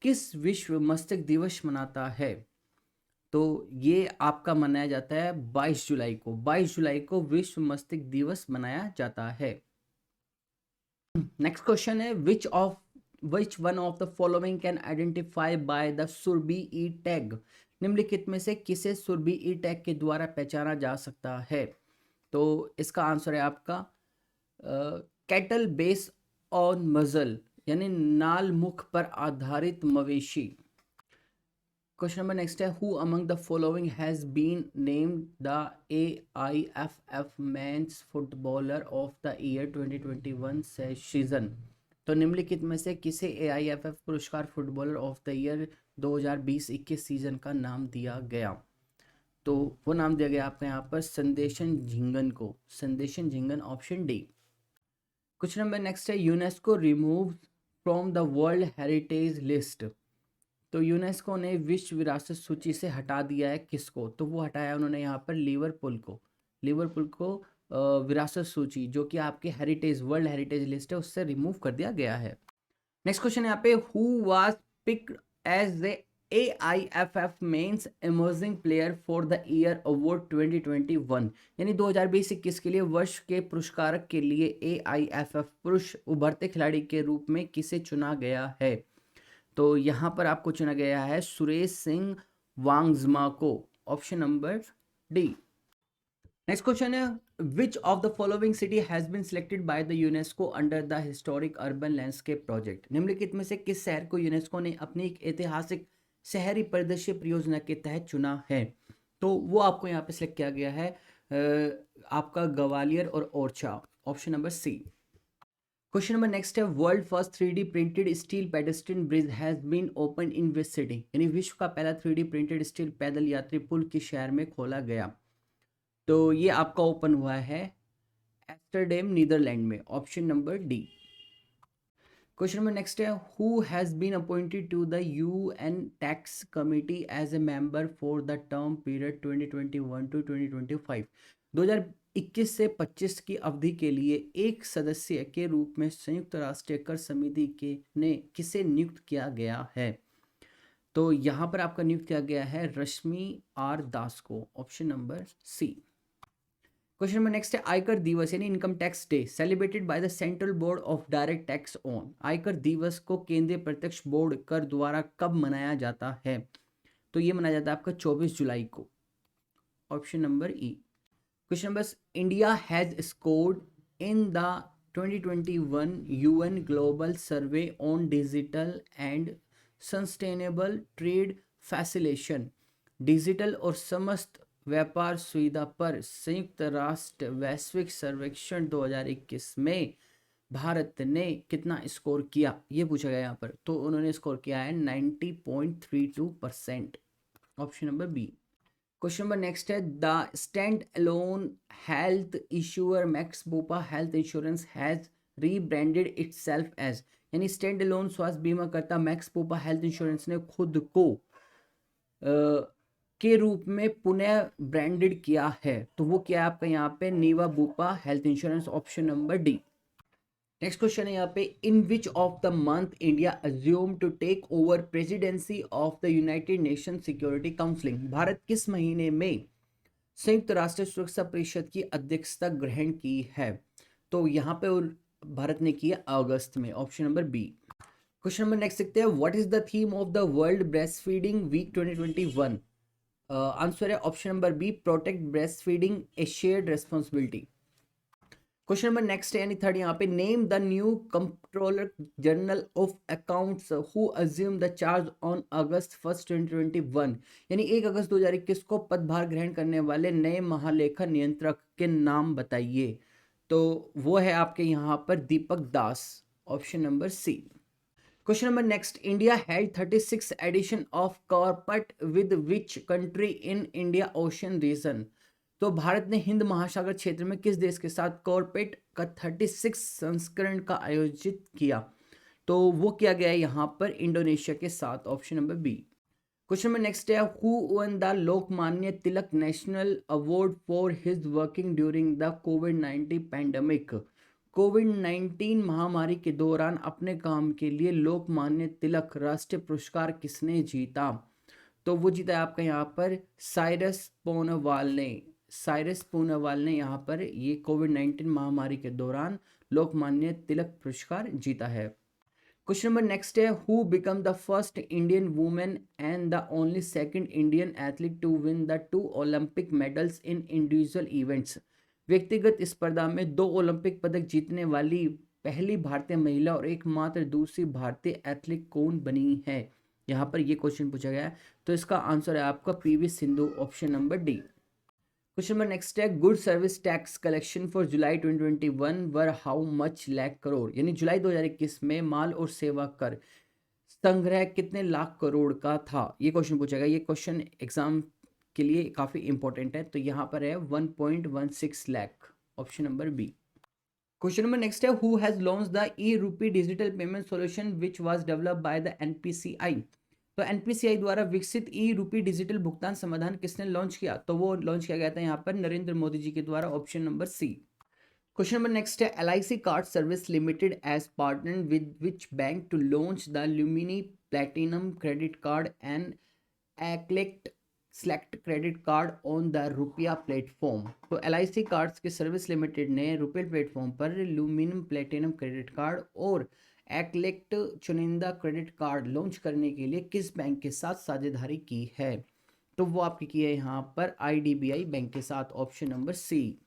किस विश्व मस्तिष्क दिवस मनाता है? तो ये आपका मनाया जाता है 22 जुलाई को, 22 जुलाई को विश्व मस्तिष्क दिवस मनाया जाता है। नेक्स्ट क्वेश्चन है, which one of the following can identify by the Surabhi e tag, निम्नलिखित में से किसे सुरबी ई टैग के द्वारा पहचाना जा सकता है? तो इसका आंसर है आपका कैटल बेस ऑन मजल, यानी नाल मुख पर आधारित मवेशी। क्वेश्चन नंबर नेक्स्ट है, who among the following has been named the AIFF men's footballer of the year 2021 season, तो निम्नलिखित में से किसे AIFF पुरस्कार footballer of the year 2020-21 season का नाम दिया गया? तो वो नाम दिया गया आपका यहाँ पर संदेशन झिंगन को, Sandesh Jhingan, option D. Question number next है, UNESCO remove from the world heritage list, तो यूनेस्को ने विश्व विरासत सूची से हटा दिया है किसको? तो वो हटाया उन्होंने यहाँ पर लिवरपूल को, लिवरपूल को विरासत सूची जो कि आपके हेरिटेज वर्ल्ड हेरिटेज लिस्ट है उससे रिमूव कर दिया गया है। नेक्स्ट क्वेश्चन यहाँ पे, who was picked as the AIFF men's emerging player for the year award 2021, यानी 2020-21 के लिए वर्ष के पुरस्कार के लिए AIFF पुरुष उभरते खिलाड़ी के रूप में किसे चुना गया है? तो यहाँ पर आपको चुना गया है सुरेश सिंह वांगजमा को, option number D. Next question है, which of the following city has been selected by the UNESCO under the historic urban landscape project? निम्नलिखित में से किस शहर को यूनेस्को ने अपनी एक ऐतिहासिक शहरी परिदृश्य परियोजना के तहत चुना है? तो वो आपको यहाँ पे सिलेक्ट किया गया है आपका ग्वालियर और Orchha, option number C. Question number next है, world first 3D printed steel pedestrian bridge has been open in which city? यानी विश्व का पहला 3D प्रिंटेड स्टील पैदल यात्री पुल किस शहर में खोला गया? तो ये आपका ओपन हुआ है एम्स्टर्डम नीदरलैंड में, option number D. Question number next है, who has been appointed to the UN tax committee as a member for the term period 2021 to 2025? 2021 से 25 की अवधि के लिए एक सदस्य के रूप में संयुक्त राष्ट्र कर समिति के ने किसे नियुक्त किया गया है? तो यहाँ पर आपका नियुक्त किया गया है रश्मि R दास को, option number C. Question number next है, आयकर दिवस यानी income tax day celebrated by the central board of direct tax on? आयकर दिवस को केंद्रीय प्रत्यक्ष बोर्ड कर द्वारा कब मनाया जाता है? तो ये मनाया जाता है आपका 24 जुलाई को, option number E. Question number, India has scored in the 2021 UN global survey on digital and sustainable trade facilitation, digital और समस्त व्यापार सुविधा पर संयुक्त राष्ट्र वैश्विक सर्वेक्षण 2021 में भारत ने कितना स्कोर किया, ये पूछा गया यहाँ पर। तो उन्होंने स्कोर किया है 90.32%, option number B. Question number next है, the stand alone health insurer Max Bupa health insurance has rebranded itself as? यानी स्टैंड अलोन स्वास्थ्य बीमा करता मैक्स बुपा हेल्थ इंश्योरेंस ने खुद को के रूप में पुनः ब्रांडेड किया है। तो वो क्या है आपका यहाँ पे Niva Bupa health insurance, option number D. Next question है यहाँ पे, in which of the month India assume to take over presidency of the United Nation security counselling? भारत किस महीने में संयुक्त राष्ट्र सुरक्षा परिषद की अध्यक्षता ग्रहण की है? तो यहाँ पे भारत ने किया अगस्त में, option number B. Question number next देखते हैं, what is the theme of the world breast feeding week 2021? Answer है option number B, protect breast feeding a shared responsibility. Question number next है यानी थर्ड यहाँ पे, name the new controller general of accounts who assume the charge on August 1, 2021? यानी 1 अगस्त 2021 को पदभार ग्रहण करने वाले नए महालेखा नियंत्रक के नाम बताइए? तो वो है आपके यहाँ पर Deepak Das, option number C. Question number next, India had 36 edition of CORPAT with which country in India ocean region? तो भारत ने हिंद महासागर क्षेत्र में किस देश के साथ कॉर्पेट का 36 संस्करण का आयोजित किया? तो वो किया गया है यहाँ पर इंडोनेशिया के साथ, option number B. Question number next है, who won the Lokmanya Tilak national award for his working during the कोविड-19 पैंडेमिक? कोविड-19 महामारी के दौरान अपने काम के लिए लोकमान्य तिलक राष्ट्रीय पुरस्कार किसने जीता? तो वो जीता है आपका यहाँ पर साइरस पूनावाल ने यहाँ पर ये कोविड-19 महामारी के दौरान लोकमान्य तिलक पुरस्कार जीता है। क्वेश्चन नंबर नेक्स्ट है, who become the first Indian women and the only second Indian athlete to win the 2 Olympic medals in individual events? व्यक्तिगत स्पर्धा में 2 ओलंपिक पदक जीतने वाली पहली भारतीय महिला और एकमात्र दूसरी भारतीय एथलीट कौन बनी है? यहाँ पर ये क्वेश्चन पूछा गया है। तो इसका आंसर है आपका PV Sindhu, option number D. Question number next है, good service tax collection for July 2021 were how much lakh crore? यानी जुलाई 2021 में माल और सेवा कर संग्रह कितने लाख करोड़ का था? ये क्वेश्चन पूछा गया। ये क्वेश्चन एग्जाम के लिए काफ़ी इंपॉर्टेंट है। तो यहाँ पर है 1.16 lakh, option number B. Question number next है, who has launch the e-RUPI digital payment solution which was developed by the NPCI? तो NPCI द्वारा विकसित ई-रूपी डिजिटल भुगतान समाधान किसने लॉन्च किया? तो वो लॉन्च किया गया था यहाँ पर नरेंद्र मोदी जी के द्वारा, option number C. Question number next है, LIC card service limited as partner with which bank to launch the Lumine platinum credit card and eclat select credit card on the RuPay platform. तो LIC कार्ड्स की सर्विस लिमिटेड ने रुपये प्लेटफॉर्म पर लुमिनम प्लेटिनम क्रेडिट कार्ड और एक्लेक्ट चुनिंदा क्रेडिट कार्ड लॉन्च करने के लिए किस बैंक के साथ साझेदारी की है? तो वो आपकी की है यहाँ पर IDBI बैंक के साथ, option number C.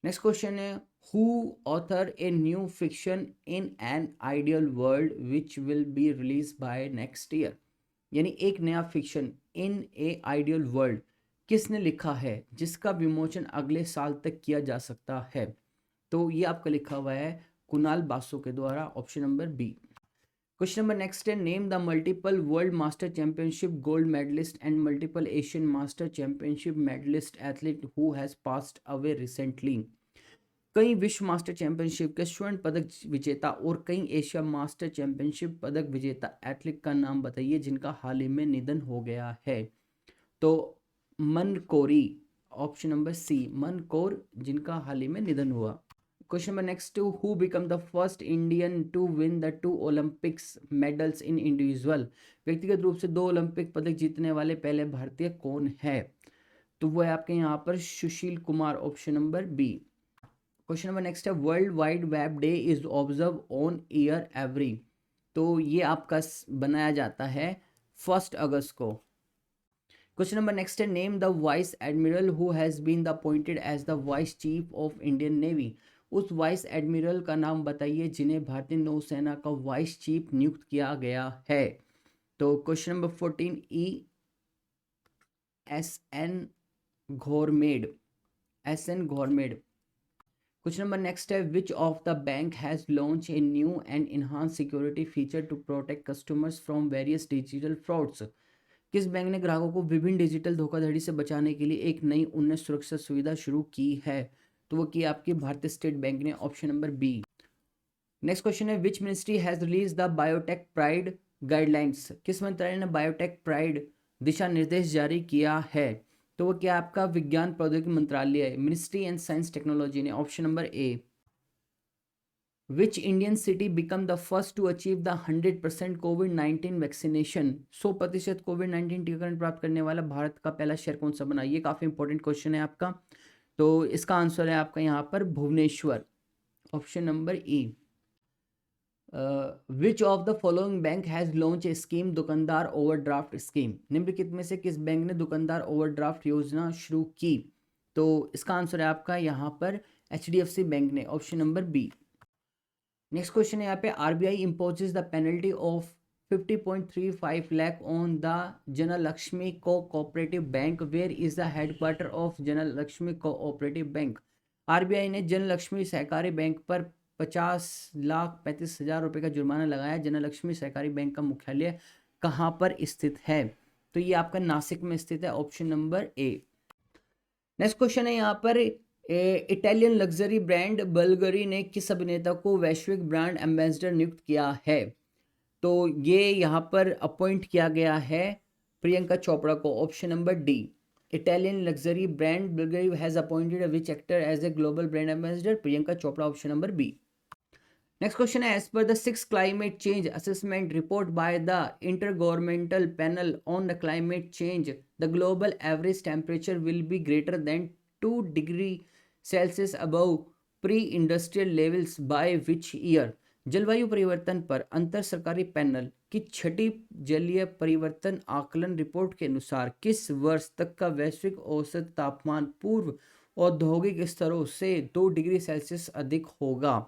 Next question है, who author a new fiction in an ideal world which will be release by next year? यानी एक नया fiction in a ideal world किसने लिखा है जिसका विमोचन अगले साल तक किया जा सकता है? तो ये आपका लिखा हुआ है कुणाल बासु के द्वारा, option number B. Question number next है, name the multiple world master championship gold medalist and multiple Asian master championship medalist athlete who has passed away recently. कई विश्व मास्टर चैंपियनशिप के स्वर्ण पदक विजेता और कई एशिया मास्टर चैंपियनशिप पदक विजेता एथलीट का नाम बताइए जिनका हाल ही में निधन हो गया है। तो मनकोरी, ऑप्शन नंबर सी, मनकोर, जिनका हाल ही में निधन हुआ। Question number next, who become the first Indian to win the 2 Olympics medals in individual? व्यक्तिगत रूप से 2 ओलंपिक पदक जीतने वाले पहले भारतीय कौन है? तो वो है आपके यहाँ पर Sushil Kumar, option number B. Question number next है, world wide web day is observe on year every? तो ये आपका बनाया जाता है 1 अगस्त को। क्वेश्चन नंबर नेक्स्ट है, name the vice admiral who has been the appointed as the vice chief of Indian navy? उस वाइस एडमिरल का नाम बताइए जिन्हें भारतीय नौसेना का वाइस चीफ नियुक्त किया गया है। तो question number 14, SN Ghormade, SN Ghormade. Question number next है, which of the bank has launch a new and enhance security feature to protect customers from various digital frauds? किस बैंक ने ग्राहकों को विभिन्न डिजिटल धोखाधड़ी से बचाने के लिए एक नई उन्नत सुरक्षा सुविधा शुरू की है? तो वो की आपकी भारतीय स्टेट बैंक ने, option number B. Next question है, which ministry has release the biotech pride guidelines? किस मंत्रालय ने बायोटेक प्राइड दिशा निर्देश जारी किया है? तो वो क्या आपका विज्ञान प्रौद्योगिकी मंत्रालय है, मिनिस्ट्री एंड साइंस टेक्नोलॉजी ने, option number A. Which Indian city become the first to achieve the 100% कोविड-19 वैक्सीनेशन? 100% कोविड-19 टीकाकरण प्राप्त करने वाला भारत का पहला शहर कौन सा बना? ये काफ़ी इंपॉर्टेंट क्वेश्चन है आपका। तो इसका आंसर है आपका यहाँ पर Bhubaneswar, option number E. Which of the following bank has launch a scheme Dukandar overdraft scheme? निम्नलिखित में से किस बैंक ने दुकानदार ओवरड्राफ्ट योजना शुरू की? तो इसका आंसर है आपका यहाँ पर HDFC बैंक ने, option number B. Next question है यहाँ पे, RBI imposes the penalty of 50.35 lakh on the Janalakshmi cooperative bank, where is the headquarter of Janalakshmi cooperative bank? RBI ने जनलक्ष्मी सहकारी बैंक पर 50,35,000 रुपये का जुर्माना लगाया। जनलक्ष्मी सहकारी बैंक का मुख्यालय कहाँ पर स्थित है? तो ये आपका नासिक में स्थित है, option number A. Next question है यहाँ पर, इटालियन लग्जरी ब्रांड बल्गरी ने किस अभिनेता को वैश्विक ब्रांड एम्बेसडर नियुक्त किया है? तो ये यहाँ पर अपॉइंट किया गया है प्रियंका चोपड़ा को, option number D. Italian luxury brand Bulgari has appointed which actor as a global brand ambassador? Priyanka Chopra, option number B. Next question है, as per the 6th climate change assessment report by the intergovernmental panel on the climate change, the global average temperature will be greater than 2 degree Celsius above pre industrial levels by which year? जलवायु परिवर्तन पर अंतर सरकारी पैनल की 6ठी जलीय परिवर्तन आकलन रिपोर्ट के अनुसार किस वर्ष तक का वैश्विक औसत तापमान पूर्व औद्योगिक स्तरों से 2 डिग्री सेल्सियस अधिक होगा?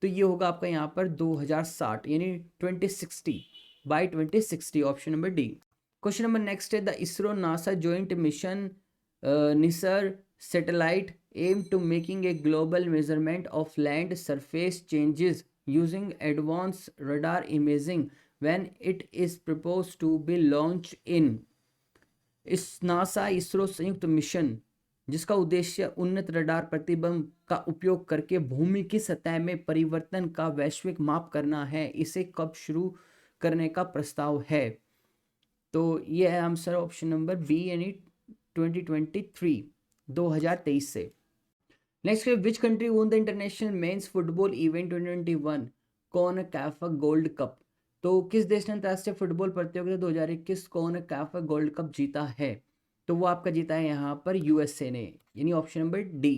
तो ये होगा आपका यहाँ पर 2060 यानी 2060, by 2060, option number D. Question number next है, the ISRO NASA joint mission NISAR satellite aim to making a global measurement of land surface changes using advance radar imaging when it is propose to be launch in? इस नासा इसरो संयुक्त मिशन जिसका उद्देश्य उन्नत रडार प्रतिबंब का उपयोग करके भूमि की सतह में परिवर्तन का वैश्विक माप करना है, इसे कब शुरू करने का प्रस्ताव है? तो ये है आंसर, ऑप्शन नंबर बी यानी 2023 से। नेक्स्ट है, which country won the international men's football event 2021 CONCACAF gold cup? तो किस देश ने अंतर्राष्ट्रीय फुटबॉल प्रतियोगिता 2021 कॉनकैफ गोल्ड कप जीता है? तो वो आपका जीता है यहाँ पर यूएसए ने, यानी option number D.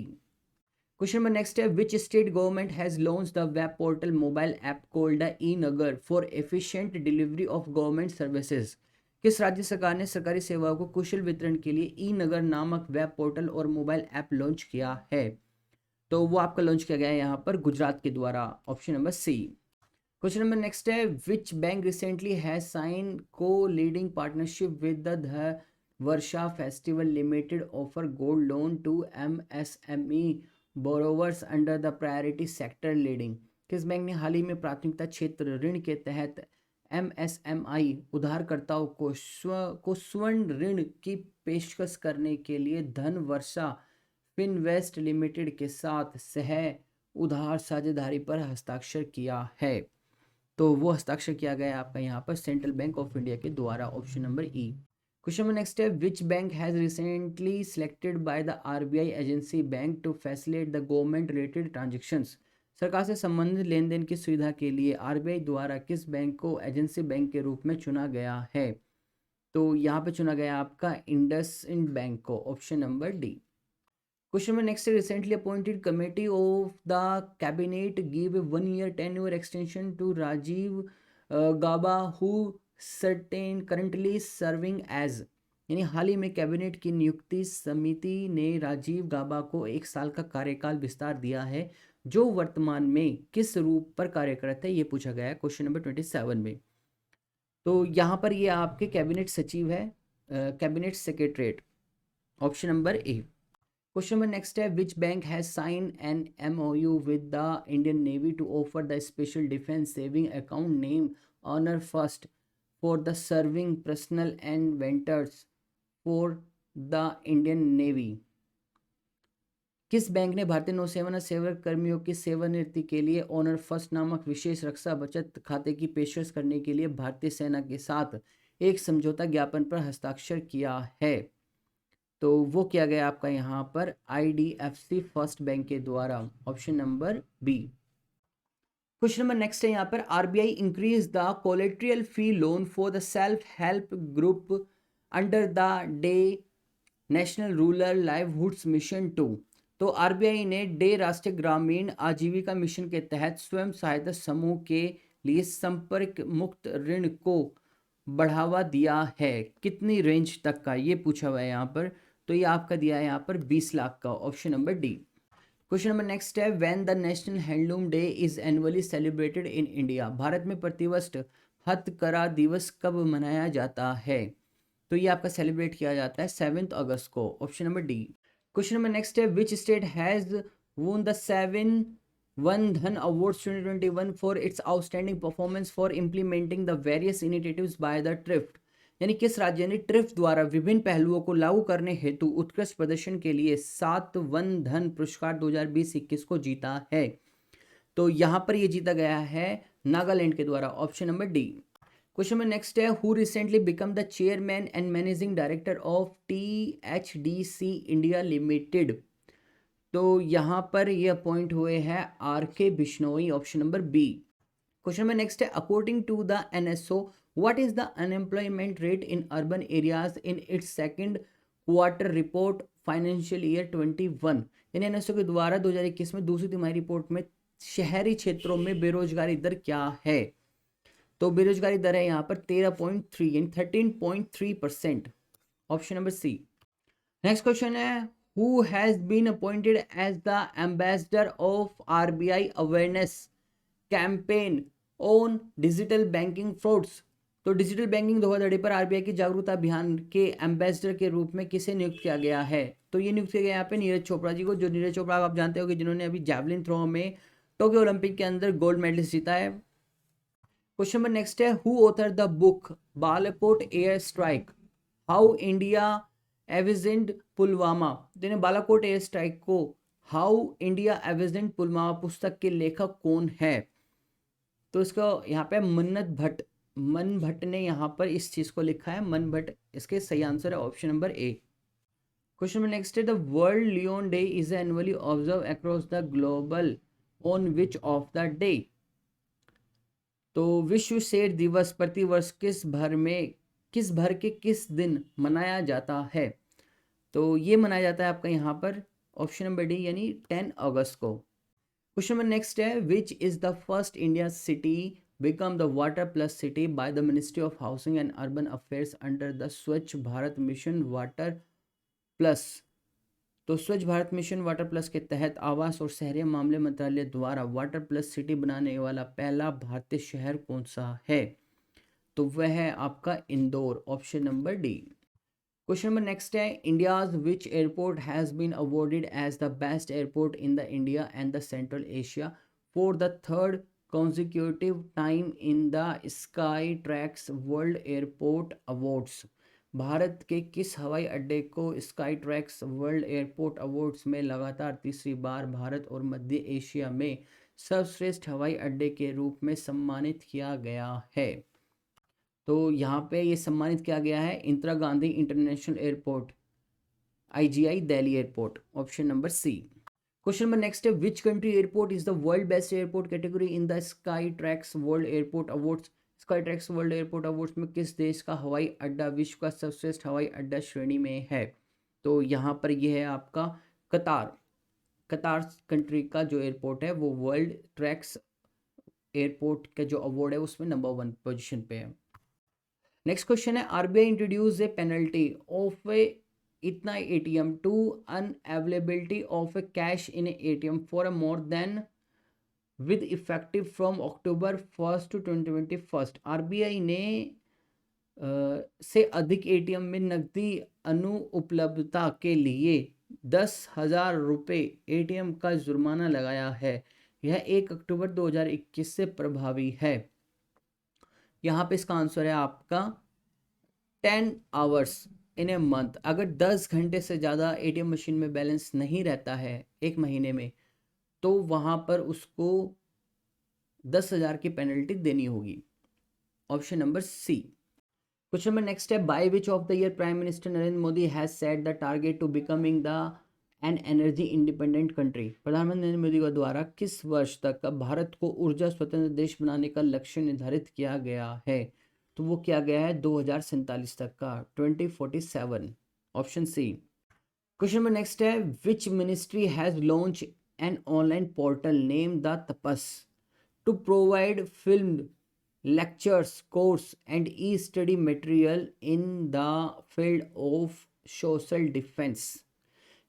Question number next है, which state government has launch the web portal mobile app called e Nagar for efficient delivery of government services? किस राज्य सरकार ने सरकारी सेवाओं को कुशल वितरण के लिए ई नगर नामक वेब पोर्टल और मोबाइल ऐप लॉन्च किया है? तो वो आपका लॉन्च किया गया है यहाँ पर गुजरात के द्वारा, option number C. Question number next है, which bank recently has sign co lending partnership with the Varsha festival limited offer gold loan to MSME borrowers under the priority sector lending? किस बैंक ने हाल ही में प्राथमिकता क्षेत्र ऋण के तहत एमएसएमई उधारकर्ताओं को स्वर्ण ऋण की पेशकश करने के लिए धन वर्षा फिनवेस्ट लिमिटेड के साथ सह उधार साझेदारी पर हस्ताक्षर किया है? तो वो हस्ताक्षर किया गया है आपका यहाँ पर सेंट्रल बैंक ऑफ इंडिया के द्वारा, option number E. Question number next है, which bank has recently selected by the RBI agency bank to facilitate the government related transactions? सरकार से संबंधित लेन देन की सुविधा के लिए आरबीआई द्वारा किस बैंक को एजेंसी बैंक के रूप में चुना गया है? तो यहाँ पे चुना गया आपका इंडसइंड बैंक को, option number D. Question number next, recently appointed committee of the cabinet gave a 1-year tenure extension to Rajiv Gaba who certain currently serving as, यानी हाल ही में कैबिनेट की नियुक्ति समिति ने राजीव गाबा को 1 साल का कार्यकाल विस्तार दिया है, जो वर्तमान में किस रूप पर कार्यरत है, ये पूछा गया है क्वेश्चन नंबर 27 में। तो यहाँ पर ये आपके कैबिनेट सचिव है, कैबिनेट सेक्रेटरीट, ऑप्शन नंबर ए। Question number next है, which bank has signed an MOU with the Indian Navy to offer the special defense saving account name Honor First for the serving personnel and vendors for the Indian Navy? किस बैंक ने भारतीय नौसेना सेवा कर्मियों की सेवानिवृत्ति के लिए ऑनर फर्स्ट नामक विशेष रक्षा बचत खाते की पेशकश करने के लिए भारतीय सेना के साथ एक समझौता ज्ञापन पर हस्ताक्षर किया है? तो वो किया गया आपका यहाँ पर आईडीएफसी फर्स्ट बैंक के द्वारा, option number B. Question number next है यहाँ पर, RBI increase the collateral free loan for the self help group under the day national rural livelihoods mission 2? तो आरबीआई ने डे राष्ट्रीय ग्रामीण आजीविका मिशन के तहत स्वयं सहायता समूह के लिए संपर्क मुक्त ऋण को बढ़ावा दिया है, कितनी रेंज तक का, ये पूछा हुआ है यहाँ पर। तो ये आपका दिया है यहाँ पर 20 लाख का, option number D. Question number next है, when the national handloom day is annually celebrated in India? Bharat में प्रतिवर्ष हथकरघा दिवस कब मनाया जाता है? तो ये आपका सेलिब्रेट किया जाता है 7 अगस्त को, option number D. Question number next है, which state has won the 7 Van Dhan awards 2021 for its outstanding performance for implementing the various initiatives by the TRIFED? यानी किस राज्य ने ट्रिफ्ट द्वारा विभिन्न पहलुओं को लागू करने हेतु उत्कृष्ट प्रदर्शन के लिए 7 वन धन पुरस्कार 2020-21 को जीता है? तो यहाँ पर ये जीता गया है नागालैंड के द्वारा, option number D. Question number next है, who recently become the chairman and managing director of THDC India limited? तो यहाँ पर ये अपॉइंट हुए हैं RK Bishnoi, option number B. Question number next है, according to the NSO what is the unemployment rate in urban areas in its second quarter report financial year 21? यानी NSO के द्वारा 2021 में दूसरी तिमाही रिपोर्ट में शहरी क्षेत्रों में बेरोजगारी दर क्या है? तो बेरोजगारी दर है यहाँ पर 13.3 यानी 13.3%, option number C. Next question है, who has been appointed as the ambassador of RBI awareness campaign on digital banking frauds? तो डिजिटल बैंकिंग धोखाधड़ी पर आरबीआई के जागरूकता अभियान के एम्बेसडर के रूप में किसे नियुक्त किया गया है? तो ये नियुक्त किया गया यहाँ पे नीरज चोपड़ा जी को, जो नीरज चोपड़ा आप जानते हो कि जिन्होंने अभी जैवलिन थ्रो में टोक्यो ओलंपिक के अंदर गोल्ड मेडलिस्ट जीता है। क्वेश्चन नंबर नेक्स्ट है, who author the book Balakot air strike how India एविजेंट पुलवामा? जिन्हें बालाकोट एयर स्ट्राइक को हाउ इंडिया एविजेंट पुलवामा पुस्तक के लेखक कौन है? तो इसको यहाँ पे मन भट्ट ने यहाँ पर इस चीज को लिखा है, मन भट्ट इसके सही आंसर है, option number A. Question number next है, the world lion day is annually observe across the global on which of the day? तो विश्व शेर दिवस प्रतिवर्ष किस भर के किस दिन मनाया जाता है? तो ये मनाया जाता है आपका यहाँ पर ऑप्शन नंबर डी यानी 10 अगस्त को। क्वेश्चन नंबर नेक्स्ट है, विच is the first India city become the water plus city by the ministry of housing and urban affairs under the स्वच्छ भारत मिशन वाटर प्लस? तो स्वच्छ भारत मिशन वाटर प्लस के तहत आवास और शहरी मामले मंत्रालय द्वारा वाटर प्लस सिटी बनाने वाला पहला भारतीय शहर कौन सा है? तो वह है आपका Indore, option number D. Question number next है, India's which airport has been awarded as the best airport in the India and the central Asia for the third consecutive time in the Skytrax world airport awards? भारत के किस हवाई अड्डे को Skytrax world airport awards में लगातार तीसरी बार भारत और मध्य एशिया में सर्वश्रेष्ठ हवाई अड्डे के रूप में सम्मानित किया गया है? तो यहाँ पे ये सम्मानित किया गया है Indira Gandhi international airport, IGI Delhi airport, option number C. Question number next है, which country airport is the world best airport category in the Skytrax world airport awards? Skytrax world airport awards में किस देश का हवाई अड्डा विश्व का सर्वश्रेष्ठ हवाई अड्डा श्रेणी में है? तो यहाँ पर यह है आपका कतार। कतार कंट्री का जो एयरपोर्ट है वो वर्ल्ड ट्रैक्स एयरपोर्ट का जो अवार्ड है उसमें नंबर 1 पोजिशन पे है। नेक्स्ट क्वेश्चन है, RBI introduce a penalty of a इतना ATM to unavailability of a cash in ATM for a more than with effective from October 1st to 2021। RBI ने से अधिक ATM में नकदी अनुपलब्धता के लिए 10,000 रुपये ATM का जुर्माना लगाया है। यह 1 अक्टूबर 2021 से प्रभावी है। यहाँ पे इसका आंसर है आपका 10 आवर्स इन ए मंथ। अगर 10 घंटे से ज़्यादा ATM मशीन में बैलेंस नहीं रहता है एक महीने में, तो वहाँ पर उसको 10,000 की पेनल्टी देनी होगी, option number C. Question number next है, by which of the year prime minister Narendra Modi has set the target to becoming the an energy independent country? प्रधानमंत्री नरेंद्र मोदी के द्वारा किस वर्ष तक भारत को ऊर्जा स्वतंत्र देश बनाने का लक्ष्य निर्धारित किया गया है? तो वो किया गया है 2047 तक का, 2047, option C. Question number next है, which ministry has launch an online portal name the TAPAS to provide film lectures, course and e-study material in the field of social defense?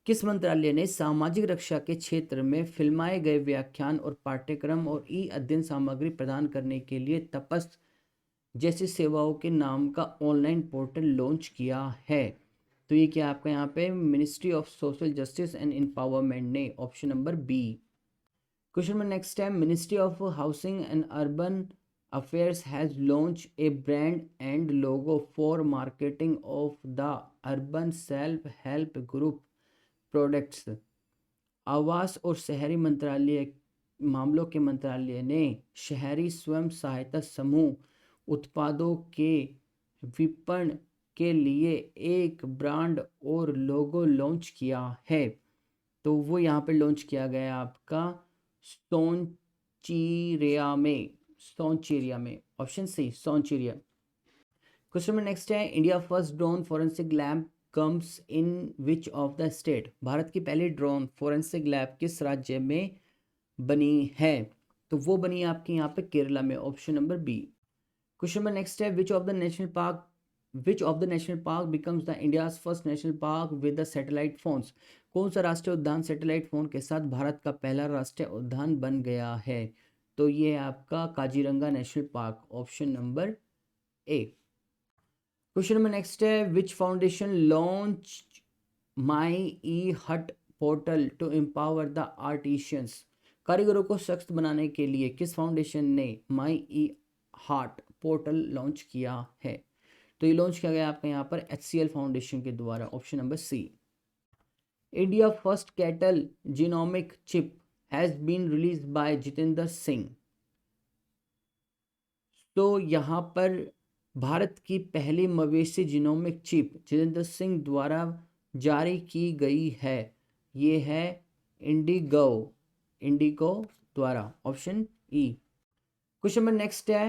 किस मंत्रालय ने सामाजिक रक्षा के क्षेत्र में फिल्माए गए व्याख्यान और पाठ्यक्रम और अध्ययन सामग्री प्रदान करने के लिए तपस जैसी सेवाओं के नाम का ऑनलाइन पोर्टल लॉन्च किया है? तो ये क्या आपका यहाँ पे ministry of social justice and empowerment ने, option number B. Question number next है, ministry of housing and urban Affairs has launched a brand and logo for marketing of the urban self-help group products। आवास और शहरी मंत्रालय मामलों के मंत्रालय ने शहरी स्वयं सहायता समूह उत्पादों के विपणन के लिए एक ब्रांड और लोगो लॉन्च किया है। तो वो यहाँ पे लॉन्च किया गया आपका सोनचिरिया में, ऑप्शन सी, सोनचिरिया। क्वेश्चन में नेक्स्ट है, India first drone forensic lab comes in which of the state? Bharat की पहली ड्रोन फॉरेंसिक लैब किस राज्य में बनी है? तो वो बनी है आपकी यहाँ पे केरला में, ऑप्शन नंबर बी। क्वेश्चन में नेक्स्ट है, which of the national park becomes the India's first national park with the satellite phones? कौन सा राष्ट्रीय उद्यान सैटेलाइट फोन के साथ भारत का पहला राष्ट्रीय उद्यान बन गया है? तो ये है आपका Kaziranga national park, option number A. Question number next है, which foundation launch my e hut portal to empower the artisans? कारीगरों को सशक्त बनाने के लिए किस फाउंडेशन ने my e heart portal launch किया है? तो ये लॉन्च किया गया आपका यहाँ पर HCL फाउंडेशन के द्वारा, option number C. India first cattle genomic chip has been release by Jitendra Singh. तो यहाँ पर भारत की पहली मवेशी जीनोमिक चिप जितेंद्र सिंह द्वारा जारी की गई है। ये है इंडिगो द्वारा, option E. Question number next है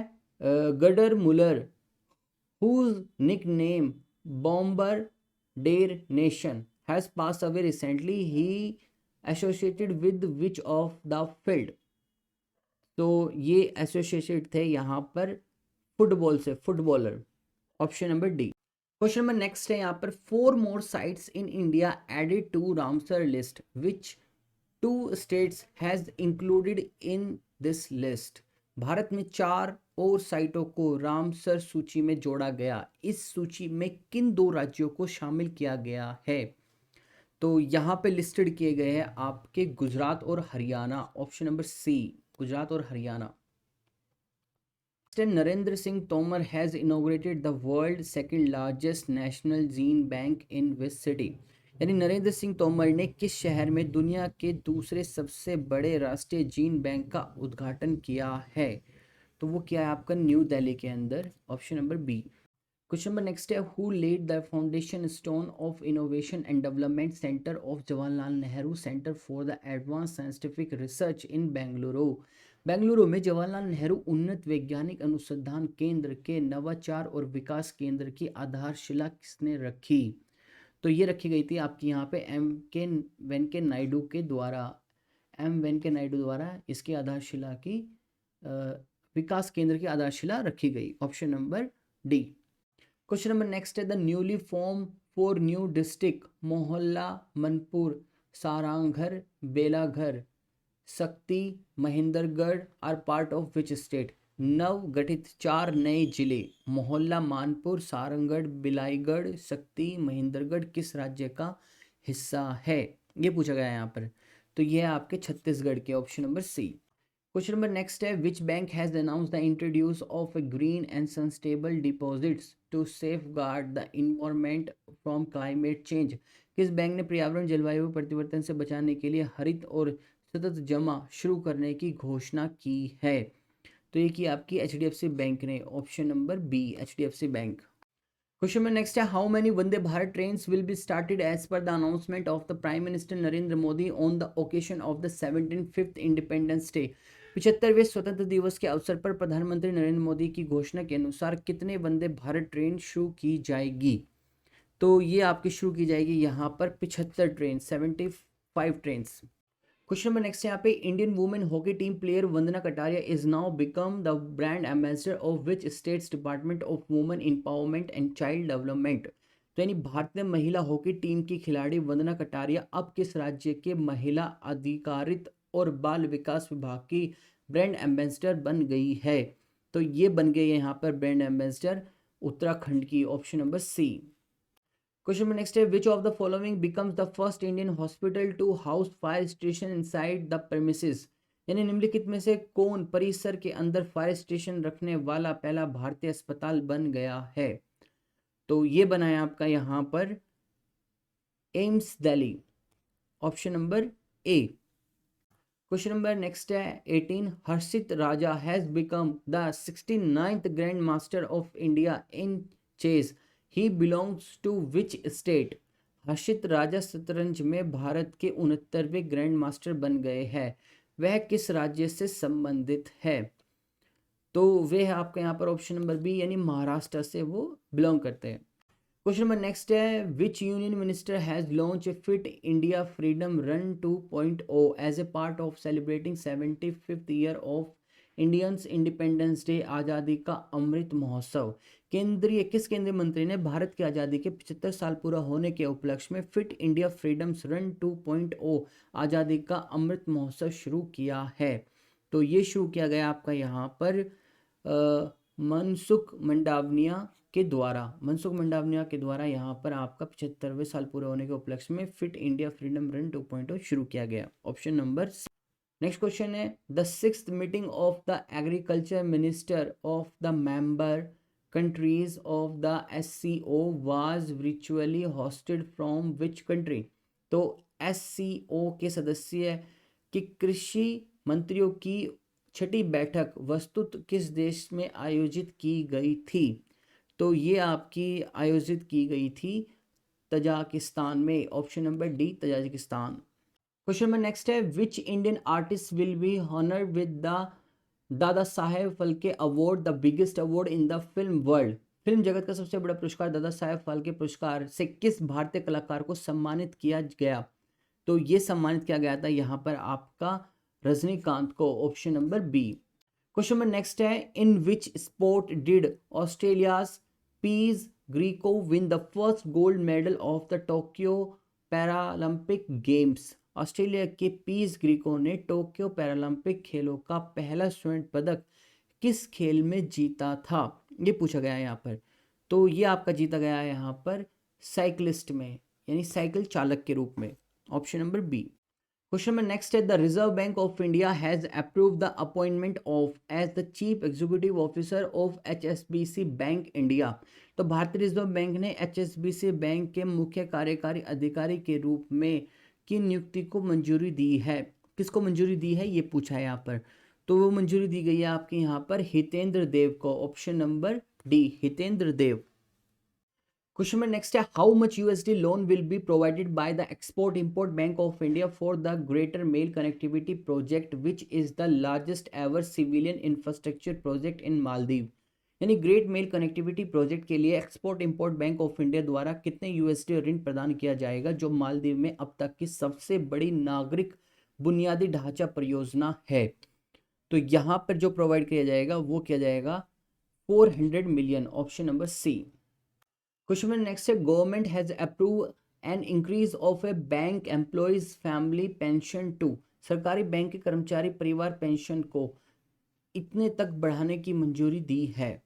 gutter Muller whose nickname Bombardier Nation has passed away recently. He associated with which of the field? तो ये एसोसिएटेड थे यहाँ पर फुटबॉल से, footballer. Option number D. Question number next है यहाँ पर 4 more sites in India added to Ramsar list. Which 2 states has included in this list? Bharat में 4 और साइटों को रामसर सूची में जोड़ा गया। इस सूची में किन 2 राज्यों को शामिल किया गया है? तो यहाँ पे लिस्टेड किए गए हैं आपके गुजरात और Haryana. Option number C, Gujarat और Haryana. Narendra Singh Tomar has inaugurated the world second largest national gene bank in which city? यानी नरेंद्र सिंह तोमर ने किस शहर में दुनिया के दूसरे सबसे बड़े राष्ट्रीय जीन बैंक का उद्घाटन किया है? तो वो क्या है आपका न्यू दिल्ली के अंदर। Option number B. Question number next है who laid the foundation stone of innovation and development centre of Jawaharlal Nehru centre for the advance scientific research in Bengaluru? Bengaluru में जवाहरलाल नेहरू उन्नत वैज्ञानिक अनुसंधान केंद्र के नवाचार और विकास केंद्र की आधारशिला किसने रखी? तो ये रखी गई थी आपकी यहाँ पे वेंकैया नायडू के द्वारा। वेंकैया नायडू द्वारा इसकी आधारशिला की विकास केंद्र की आधारशिला रखी गई। Option number D. Question number next है the newly form 4 new district Mohla Manpur Sarangarh Bilaigarh Shakti Mahendragarh are part of which state? नव गठित 4 नए जिले मोहल्ला मानपुर सारंगगढ़ बिलाईगढ़ शक्ति महेंद्रगढ़ किस राज्य का हिस्सा है? ये पूछा गया है यहाँ पर। तो ये है आपके छत्तीसगढ़ के। Option number C. Question number next है which bank has announce the introduce of green and sustainable deposits to safeguard the environment from climate change? किस बैंक ने पर्यावरण जलवायु परिवर्तन से बचाने के लिए हरित और सतत जमा शुरू करने की घोषणा की है? तो ये की आपकी HDFC बैंक ने। Option number B, HDFC bank. Question में नेक्स्ट है how many Vande Bharat trains will be started as per the announcement of the prime minister Narendra Modi on the occasion of the 75th independence day? 75वें स्वतंत्र दिवस के अवसर पर प्रधानमंत्री नरेंद्र मोदी की घोषणा के अनुसार कितने वंदे भारत ट्रेन शुरू की जाएगी? तो ये आपकी शुरू की जाएगी यहाँ पर 75 train, 75 train. Question number next है यहाँ पे Indian women hockey team player Vandana Kataria is now become the brand ambassador of which states department of women empowerment and child development? तो यानी भारतीय महिला हॉकी टीम की खिलाड़ी वंदना कटारिया अब किस राज्य के महिला अधिकारित और बाल विकास विभाग की ब्रांड एम्बेसडर बन गई है? तो ये बन गई है यहाँ पर ब्रांड एम्बेसडर उत्तराखंड की। Option number C. क्वेश्चन में नेक्स्ट है which of the following becomes the first Indian hospital to house fire station inside the premises? यानी निम्नलिखित में से कौन परिसर के अंदर फायर स्टेशन रखने वाला पहला भारतीय अस्पताल बन गया है? तो ये बना है आपका यहाँ पर AIIMS Delhi. Option number A. Question number next है 18 Harshit Raja has become the 69th grand master of India in chess. He belongs to which state? Harshit Raja शतरंज में भारत के 69वें ग्रैंड मास्टर बन गए हैं। वह किस राज्य से संबंधित है? तो वे है आपके यहाँ पर ऑप्शन नंबर बी यानी महाराष्ट्र से वो बिलोंग करते हैं। क्वेश्चन नंबर नेक्स्ट है which union minister has launch fit India freedom run 2.0 as a part of celebrating 75th year of Indians independence day Azadi ka Amrit Mahotsav? किस केंद्रीय मंत्री ने भारत की आज़ादी के 75 साल पूरा होने के उपलक्ष्य में फिट इंडिया फ्रीडम्स रन 2.0 आज़ादी का अमृत महोत्सव शुरू किया है? तो ये शुरू किया गया आपका यहाँ पर मनसुख मंडाविया के द्वारा यहाँ पर आपका 75वें साल पूरे होने के उपलक्ष्य में फिट इंडिया फ्रीडम रन 2.0 शुरू किया गया। Option number. नेक्स्ट क्वेश्चन है the 6th meeting of the agriculture minister of the member countries of the SCO was virtually hosted from which country? तो SCO के सदस्य की कृषि मंत्रियों की 6ठी बैठक वस्तुत किस देश में आयोजित की गई थी? तो ये आपकी आयोजित की गई थी तजाकिस्तान में। Option number D, Tajikistan. Question number next है which Indian artist will be honoured with the Dadasaheb Phalke award the biggest award in the film world, film जगत का सबसे बड़ा पुरस्कार दादा साहेब फाल्के पुरस्कार से किस भारतीय कलाकार को सम्मानित किया गया? तो ये सम्मानित किया गया था यहाँ पर आपका रजनीकांत को, option number B. Question number next है, in which sport did Australia's Paige Greco win the first gold medal of the Tokyo Paralympic games? Australia के पीस ग्रीको ने टोक्यो पैरालंपिक खेलों का पहला स्वर्ण पदक किस खेल में जीता था? ये पूछा गया है यहाँ पर। तो ये आपका जीता गया है यहाँ पर साइकिलिस्ट में, यानी साइकिल चालक के रूप में, option number B. Question number next है, the reserve bank of India has approved the appointment of as the chief executive officer of HSBC bank India. तो भारतीय रिजर्व बैंक ने एचएसबीसी बैंक के मुख्य कार्यकारी अधिकारी के रूप में की नियुक्ति को मंजूरी दी है। किसको मंजूरी दी है ये पूछा है यहाँ पर। तो वो मंजूरी दी गई है आपके यहाँ पर हितेंद्र देव को, option number D, Hitendra Dev. Question number next है, how much USD loan will be provided by the export import bank of India for the greater Male connectivity project which is the largest ever civilian infrastructure project in Maldives? यानी ग्रेट मेल कनेक्टिविटी प्रोजेक्ट के लिए export import bank of India द्वारा कितने यूएसडी ऋण प्रदान किया जाएगा, जो मालदीव में अब तक की सबसे बड़ी नागरिक बुनियादी ढांचा परियोजना है? तो यहाँ पर जो प्रोवाइड किया जाएगा वो किया जाएगा 400 million, option number C. Question number next है, government has approve an increase of a bank employees family pension to? सरकारी बैंक के कर्मचारी परिवार पेंशन को इतने तक बढ़ाने की मंजूरी दी है।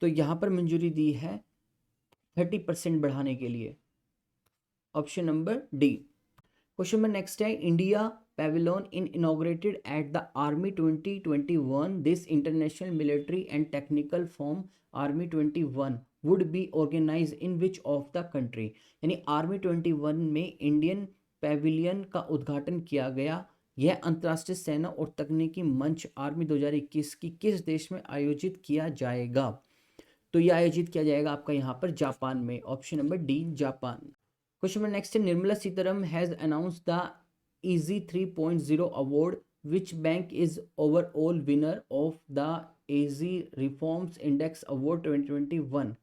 तो यहाँ पर मंजूरी दी है 30% बढ़ाने के लिए, option number D. Question number next है, India pavilion in inaugurated at the army 2021 this international military and technical forum army 21 would be organise in which of the country? यानी आर्मी 21 में इंडियन पैविलियन का उद्घाटन किया गया। यह अंतर्राष्ट्रीय सेना और तकनीकी मंच आर्मी 2021 की किस देश में आयोजित किया जाएगा? तो यह आयोजित किया जाएगा आपका यहाँ पर जापान में, option number D, Japan. Question number next है, Nirmala Sitharaman has announced the EASE 3.0 award which bank is overall winner of the EASE reforms index award 2021?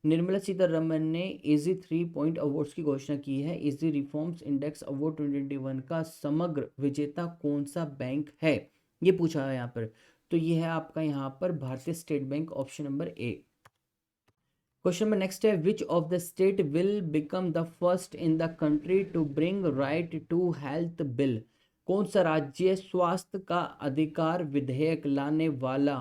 Nirmala Sitharaman ने इजी 3 अवार्ड्स की घोषणा की है। इजी रिफॉर्म्स इंडेक्स अवार्ड 2021 का समग्र विजेता कौन सा बैंक है, ये पूछा है यहाँ पर। तो ये है आपका यहाँ पर भारतीय state bank, option number A. Question number next है, which of the state will become the first in the country to bring right to health bill? कौन सा राज्य स्वास्थ्य का अधिकार विधेयक लाने वाला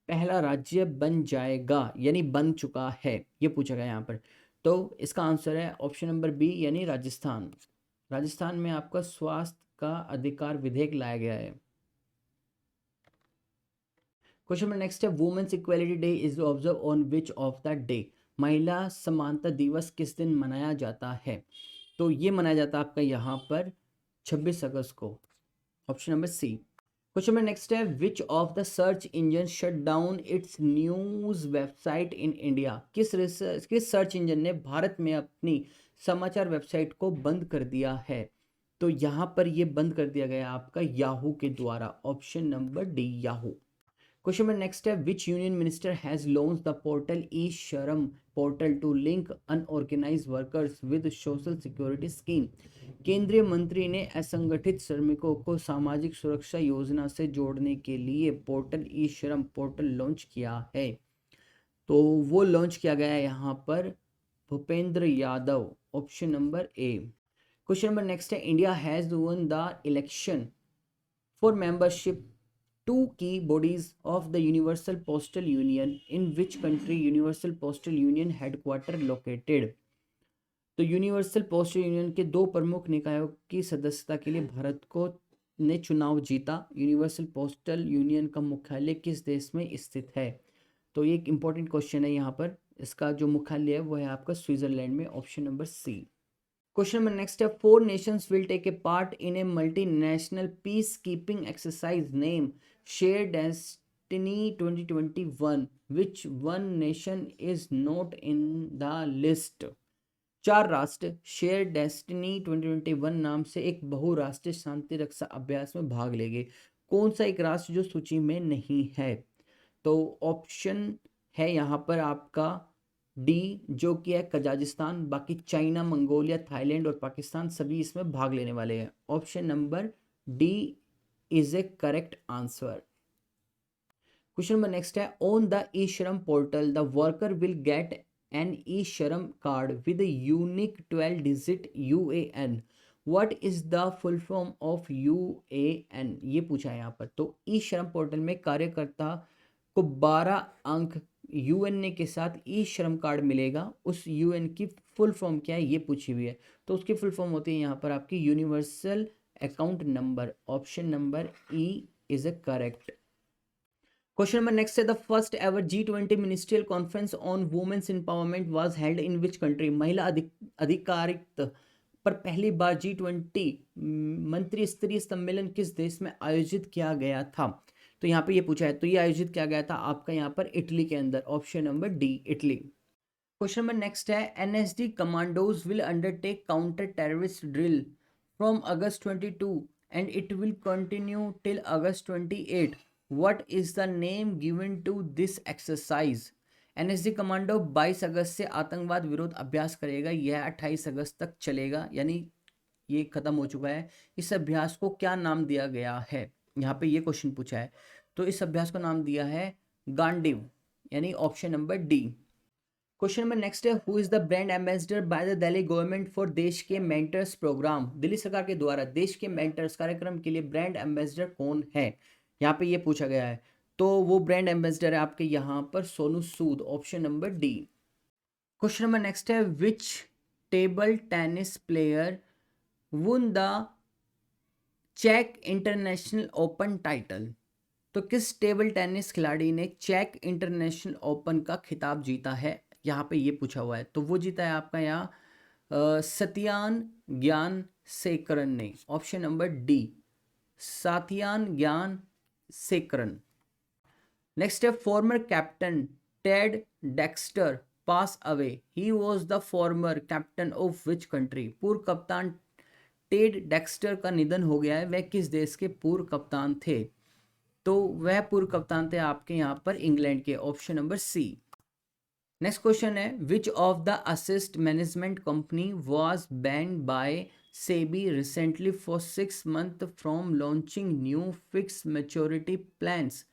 पहला राज्य बन जाएगा, यानी बन चुका है, ये पूछा गया यहाँ पर। तो इसका आंसर है ऑप्शन नंबर बी, यानी राजस्थान। राजस्थान में आपका स्वास्थ्य का अधिकार विधेयक लाया गया है। क्वेश्चन नंबर नेक्स्ट है, women's equality day is observe on which of the day? महिला समानता दिवस किस दिन मनाया जाता है? तो ये मनाया जाता है आपका यहाँ पर 26 अगस्त को, option number C. Question number next है, which of the search engine shut down its news website in India? किस सर्च इंजन ने भारत में अपनी समाचार वेबसाइट को बंद कर दिया है? तो यहाँ पर ये बंद कर दिया गया आपका याहू के द्वारा, option number D, Yahoo. Question number next है, which union minister has launch the portal e Shram portal to link unorganised workers with social security scheme? केंद्रीय मंत्री ने असंगठित श्रमिकों को सामाजिक सुरक्षा योजना से जोड़ने के लिए portal e Shram portal launch किया है। तो वो लॉन्च किया गया है यहाँ पर Bhupender Yadav, option number A. Question number next है, India has won the election for membership two key bodies of the Universal Postal Union. In which country Universal Postal Union headquarter located? तो यूनिवर्सल पोस्टल यूनियन के दो प्रमुख निकायों की सदस्यता के लिए भारत को ने चुनाव जीता। यूनिवर्सल पोस्टल यूनियन का मुख्यालय किस देश में स्थित है? तो ये एक इंपॉर्टेंट क्वेश्चन है यहाँ पर। इसका जो मुख्यालय है वो है आपका स्विट्जरलैंड में, option number C. Question number next है, 4 nations will take a part in a multinational peacekeeping exercise named Shared Destiny 2021. Which one nation is not in the list? 4 राष्ट्र Shared Destiny 2021 नाम से एक बहुराष्ट्रीय शांति रक्षा अभ्यास में भाग लेंगे। कौन सा एक राष्ट्र जो सूची में नहीं है? तो ऑप्शन है यहाँ पर आपका डी, जो कि है कजाकिस्तान। बाकी चाइना, मंगोलिया, थाईलैंड और पाकिस्तान सभी इसमें भाग लेने वाले हैं। Option number D is a correct answer. Question number next है, on the e Shram portal the worker will get an e Shram card with unique 12 digit UAN। What is the full form of UAN? ये पूछा है यहाँ पर। तो ई श्रम पोर्टल में कार्यकर्ता को 12 अंक यूएनए के साथ ई श्रम कार्ड मिलेगा। उस यूएन की फुल फॉर्म क्या है ये पूछी हुई है। तो उसकी फुल फॉर्म होती है यहाँ पर आपकी universal account number. Option number E is a correct. Question number next है, the first ever G20 ministerial conference on women's empowerment was held in which country? महिला अधिकारिता पर पहली बार G20 मंत्री स्तरीय सम्मेलन किस देश में आयोजित किया गया था? तो यहाँ पे ये पूछा है। तो ये आयोजित किया गया था आपका यहाँ पर इटली के अंदर। Option number D, Italy. Question number next है, NSD commandos will undertake counter terrorist drill from August 22 and it will continue till August 28. What is the name given to this exercise? NSD commando 22 अगस्त से आतंकवाद विरोध अभ्यास करेगा। यह 28 अगस्त तक चलेगा, यानी ये खत्म हो चुका है। इस अभ्यास को क्या नाम दिया गया है? यहाँ पे ये क्वेश्चन पूछा है। तो इस अभ्यास को नाम दिया है गांडीव, यानी option number D. Question number next है, who is the brand ambassador by the Delhi government for Desh ke mentors programme? Delhi सरकार के द्वारा देश के मेंटर्स कार्यक्रम के लिए ब्रांड एम्बेसडर कौन है? यहाँ पे ये पूछा गया है। तो वो ब्रांड एम्बेसडर है आपके यहाँ पर Sonu Sood. Option number D. Question number next है, which table tennis player won the चेक इंटरनेशनल ओपन टाइटल? तो किस टेबल टेनिस खिलाड़ी ने चेक इंटरनेशनल ओपन का खिताब जीता है? यहाँ पे ये पूछा हुआ है। तो वो जीता है आपका यहाँ सत्यान ज्ञान सेकरन ने। ऑप्शन नंबर डी, सातियान ज्ञान सेकरन। नेक्स्ट है, former captain Ted Dexter pass away, he was the former captain of which country? पूर्व कप्तान टेड डेक्स्टर का निधन हो गया है। वह किस देश के पूर्व कप्तान थे? तो वह पूर्व कप्तान थे आपके यहाँ पर इंग्लैंड के। Option number C. Next question है, which of the asset management company was banned by SEBI recently for 6 months from launching new fix maturity plans?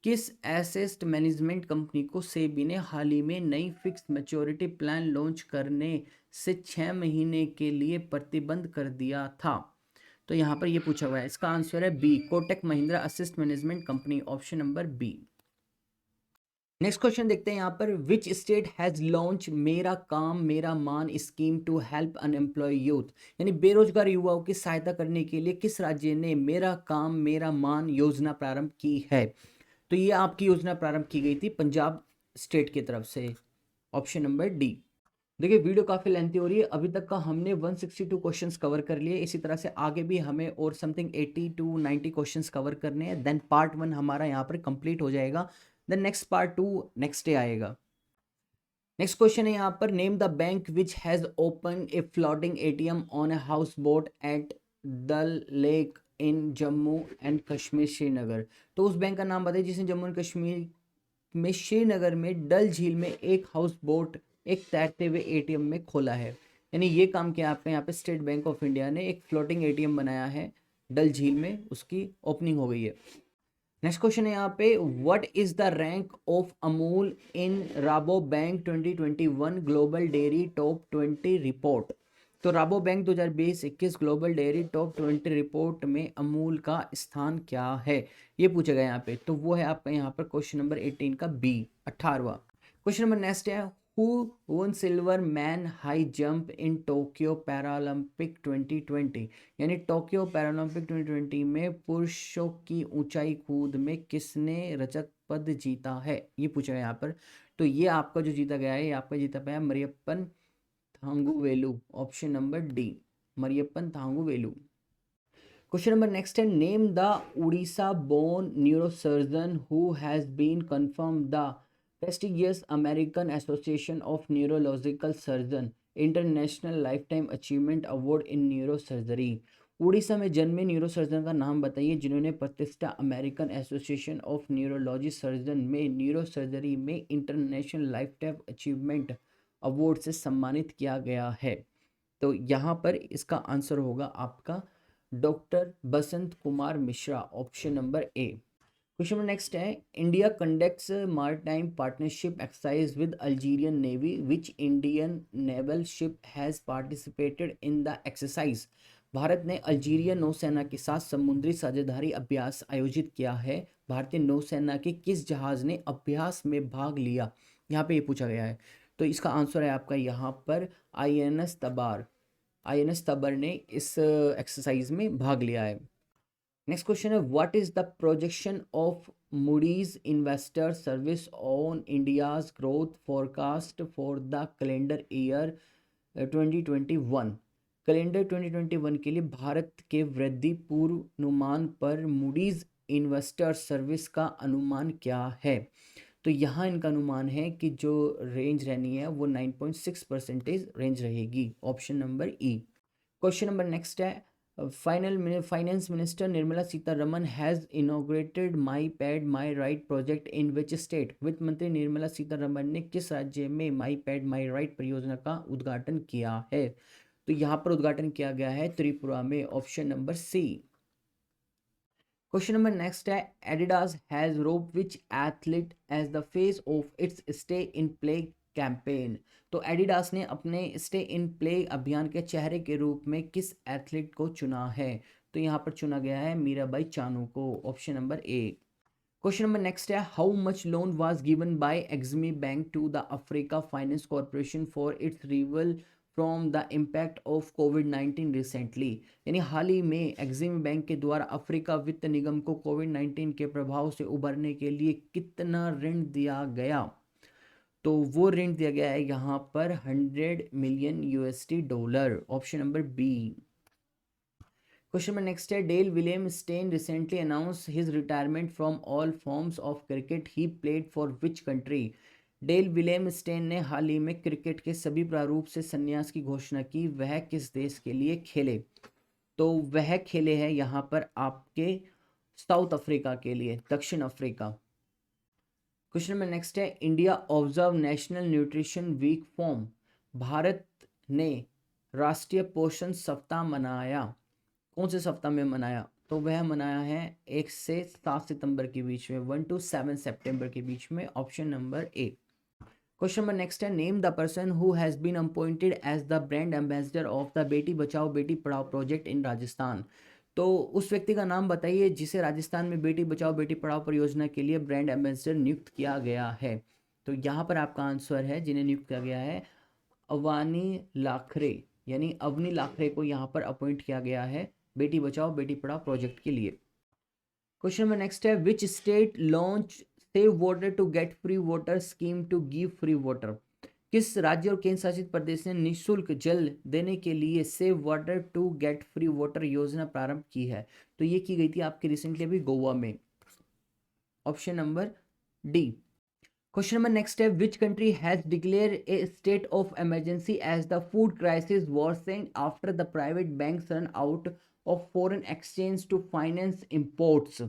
किस एसेट मैनेजमेंट कंपनी को सेबी ने हाल ही में नई फिक्स मैच्योरिटी प्लान लॉन्च करने से 6 महीने के लिए प्रतिबंध कर दिया था? तो यहाँ पर ये पूछा हुआ है। इसका आंसर है B, Kotak Mahindra assist management company. Option number B. Next question देखते हैं यहाँ पर, विच स्टेट हैज लॉन्च मेरा Kaam Mera Maan scheme to help unemploy youth? यानी बेरोजगार युवाओं की सहायता करने के लिए किस राज्य ने मेरा काम मेरा मान योजना प्रारंभ की है? तो ये आपकी योजना प्रारंभ की गई थी पंजाब स्टेट की तरफ से। Option number D. देखिए वीडियो काफ़ी लेंथी हो रही है। अभी तक का हमने 162 क्वेश्चंस कवर कर लिए। इसी तरह से आगे भी हमें और समथिंग 80 to 90 क्वेश्चंस कवर करने हैं। देन पार्ट 1 हमारा यहाँ पर कंप्लीट हो जाएगा। Then next part 2 next day आएगा। नेक्स्ट क्वेश्चन है यहाँ पर, name the bank which has open a floating ATM on a houseboat at Dal lake in Jammu and Kashmir Srinagar? तो उस बैंक का नाम बताइए जिसने जम्मू एंड कश्मीर में श्रीनगर में डल झील में एक हाउस बोट एक तैरते हुए ATM में खोला है। यानी ये काम किया आपका यहाँ पे स्टेट बैंक ऑफ इंडिया ने, एक फ्लोटिंग ATM बनाया है डल झील में, उसकी ओपनिंग हो गई है। नेक्स्ट क्वेश्चन है यहाँ पे, what is the rank of Amul in Rabobank 2021 global dairy top 20 report? तो Rabobank 2020-21 global dairy top 20 report में अमूल का स्थान क्या है, ये पूछा गया यहाँ पे। तो वो है आपका यहाँ पर क्वेश्चन नंबर 18 का बी, 18वां। क्वेश्चन नंबर नेक्स्ट है, who one silver man high jump in Tokyo Paralympic 2020? यानी टोक्यो पैरालंपिक 2020 में पुरुषों की ऊंचाई कूद में किसने रजत पद जीता है, ये पूछा गया यहाँ पर। तो ये आपका जो जीता गया है, ये आपका जीता गया Mariyappan Thangavelu. Option number D, Mariyappan Thangavelu. Question number next है, name the Odisha born neurosurgeon who has been confirm the prestigious American Association of Neurological Surgeon International Lifetime Achievement Award in Neurosurgery. Orissa में जन्मे न्यूरोसर्जन का नाम बताइए जिन्होंने प्रतिष्ठा American association of neurology surgeon में न्यूरोसर्जरी में international life time achievement award से सम्मानित किया गया है। तो यहाँ पर इसका आंसर होगा आपका doctor Basant Kumar Mishra, option number A. Question number next है, India conducts maritime partnership exercise with Algerian navy, which Indian naval ship has participated in the exercise. भारत ने अल्जीरिया नौसेना के साथ समुद्री साझेदारी अभ्यास आयोजित किया है। भारतीय नौसेना के किस जहाज ने अभ्यास में भाग लिया, यहाँ पे ये पूछा गया है। तो इसका आंसर है आपका यहाँ पर INS तबार। INS तबर ने इस एक्सरसाइज में भाग लिया है। नेक्स्ट क्वेश्चन है, what is the projection of Moody's investor service on India's growth forecast for the calendar year 2021। Calendar 2021 के लिए भारत के वृद्धि पूर्वानुमान पर मूडीज इन्वेस्टर सर्विस का अनुमान क्या है। तो यहाँ इनका अनुमान है कि जो रेंज रहनी है वो 9.6% रेंज रहेगी, option number E. Question number next है, finance minister Nirmala Sitharaman has inaugurated my pad my right project in which state. वित्त मंत्री निर्मला सीतारमन ने किस राज्य में माई पैड माई राइट परियोजना का उद्घाटन किया है। तो यहाँ पर उद्घाटन किया गया है त्रिपुरा में, option number C. Question number next है, Adidas has rope which athlete as the face of its stay in play campaign. तो एडिडास ने अपने स्टे इन प्ले अभियान के चेहरे के रूप में किस एथलीट को चुना है। तो यहाँ पर चुना गया है मीराबाई चानू को, option number A. Question number next है, how much loan was given by EXIM bank to the Africa finance corporation for its revival from the impact of कोविड-19 रिसेंटली। यानी हाल ही में एक्सिम बैंक के द्वारा अफ्रीका वित्त निगम को कोविड-19 के प्रभाव से उबरने के लिए कितना ऋण दिया गया। तो वो ऋण दिया गया है यहाँ पर $100 million, option number B. Question number next है, Dale William Steyn recently announce his retirement from all forms of cricket he played for which country. Dale William Steyn ने हाल ही में क्रिकेट के सभी प्रारूप से संन्यास की घोषणा की, वह किस देश के लिए खेले। तो वह खेले हैं यहाँ पर आपके साउथ अफ्रीका के लिए, दक्षिण अफ्रीका। क्वेश्चन नंबर नेक्स्ट है, India observe national nutrition weak form. Bharat ने राष्ट्रीय पोषण सप्ताह मनाया, कौन से सप्ताह में मनाया। तो वह मनाया है 1 से 7 सितंबर के बीच में, 1 to 7 सितंबर के बीच में, option number A. Question number next है, name the person who has been appointed as the brand ambassador of the Beti Bachao Beti Padhao project in Rajasthan. तो उस व्यक्ति का नाम बताइए जिसे राजस्थान में बेटी बचाओ बेटी पढ़ाओ परियोजना के लिए ब्रांड एम्बेसडर नियुक्त किया गया है। तो यहाँ पर आपका आंसर है जिन्हें नियुक्त किया गया है अवानी लाखरे, यानी अवनी लाखरे को यहाँ पर अपॉइंट किया गया है बेटी बचाओ बेटी पढ़ाओ प्रोजेक्ट के लिए। क्वेश्चन नंबर नेक्स्ट है, which state launch save water to get free water scheme to give free water. किस राज्य और केंद्र शासित प्रदेश ने निःशुल्क जल देने के लिए save water to get free water योजना प्रारंभ की है। तो ये की गई थी आपकी रिसेंटली अभी गोवा में, option number D. Question number next है, which country has declare a state of emergency as the food crisis worsened after the private banks run out of foreign exchange to finance imports.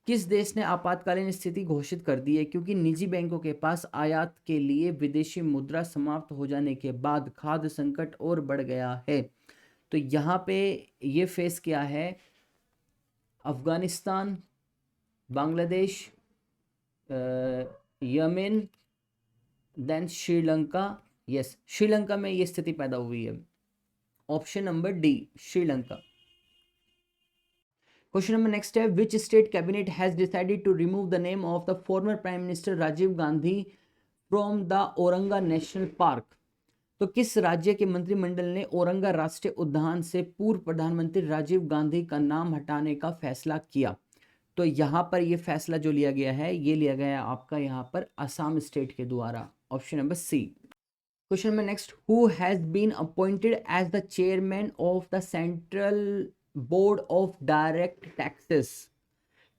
किस देश ने आपातकालीन स्थिति घोषित कर दी है क्योंकि निजी बैंकों के पास आयात के लिए विदेशी मुद्रा समाप्त हो जाने के बाद खाद्य संकट और बढ़ गया है। तो यहाँ पे ये फेस किया है Afghanistan, Bangladesh, Yemen, then Sri Lanka. Yes, Sri Lanka में ये स्थिति पैदा हुई है, option number D Sri Lanka. Question number next है, which state cabinet has decided to remove the name of the former prime minister Rajiv Gandhi from the Orang national park. तो किस राज्य के मंत्रिमंडल ने औरंगा राष्ट्रीय उद्यान से पूर्व प्रधानमंत्री राजीव गांधी का नाम हटाने का फैसला किया। तो यहाँ पर ये फैसला जो लिया गया है ये लिया गया है आपका यहाँ पर असम स्टेट के द्वारा, option number C. Question number next, who has been appointed as the chairman of the central board of direct taxes.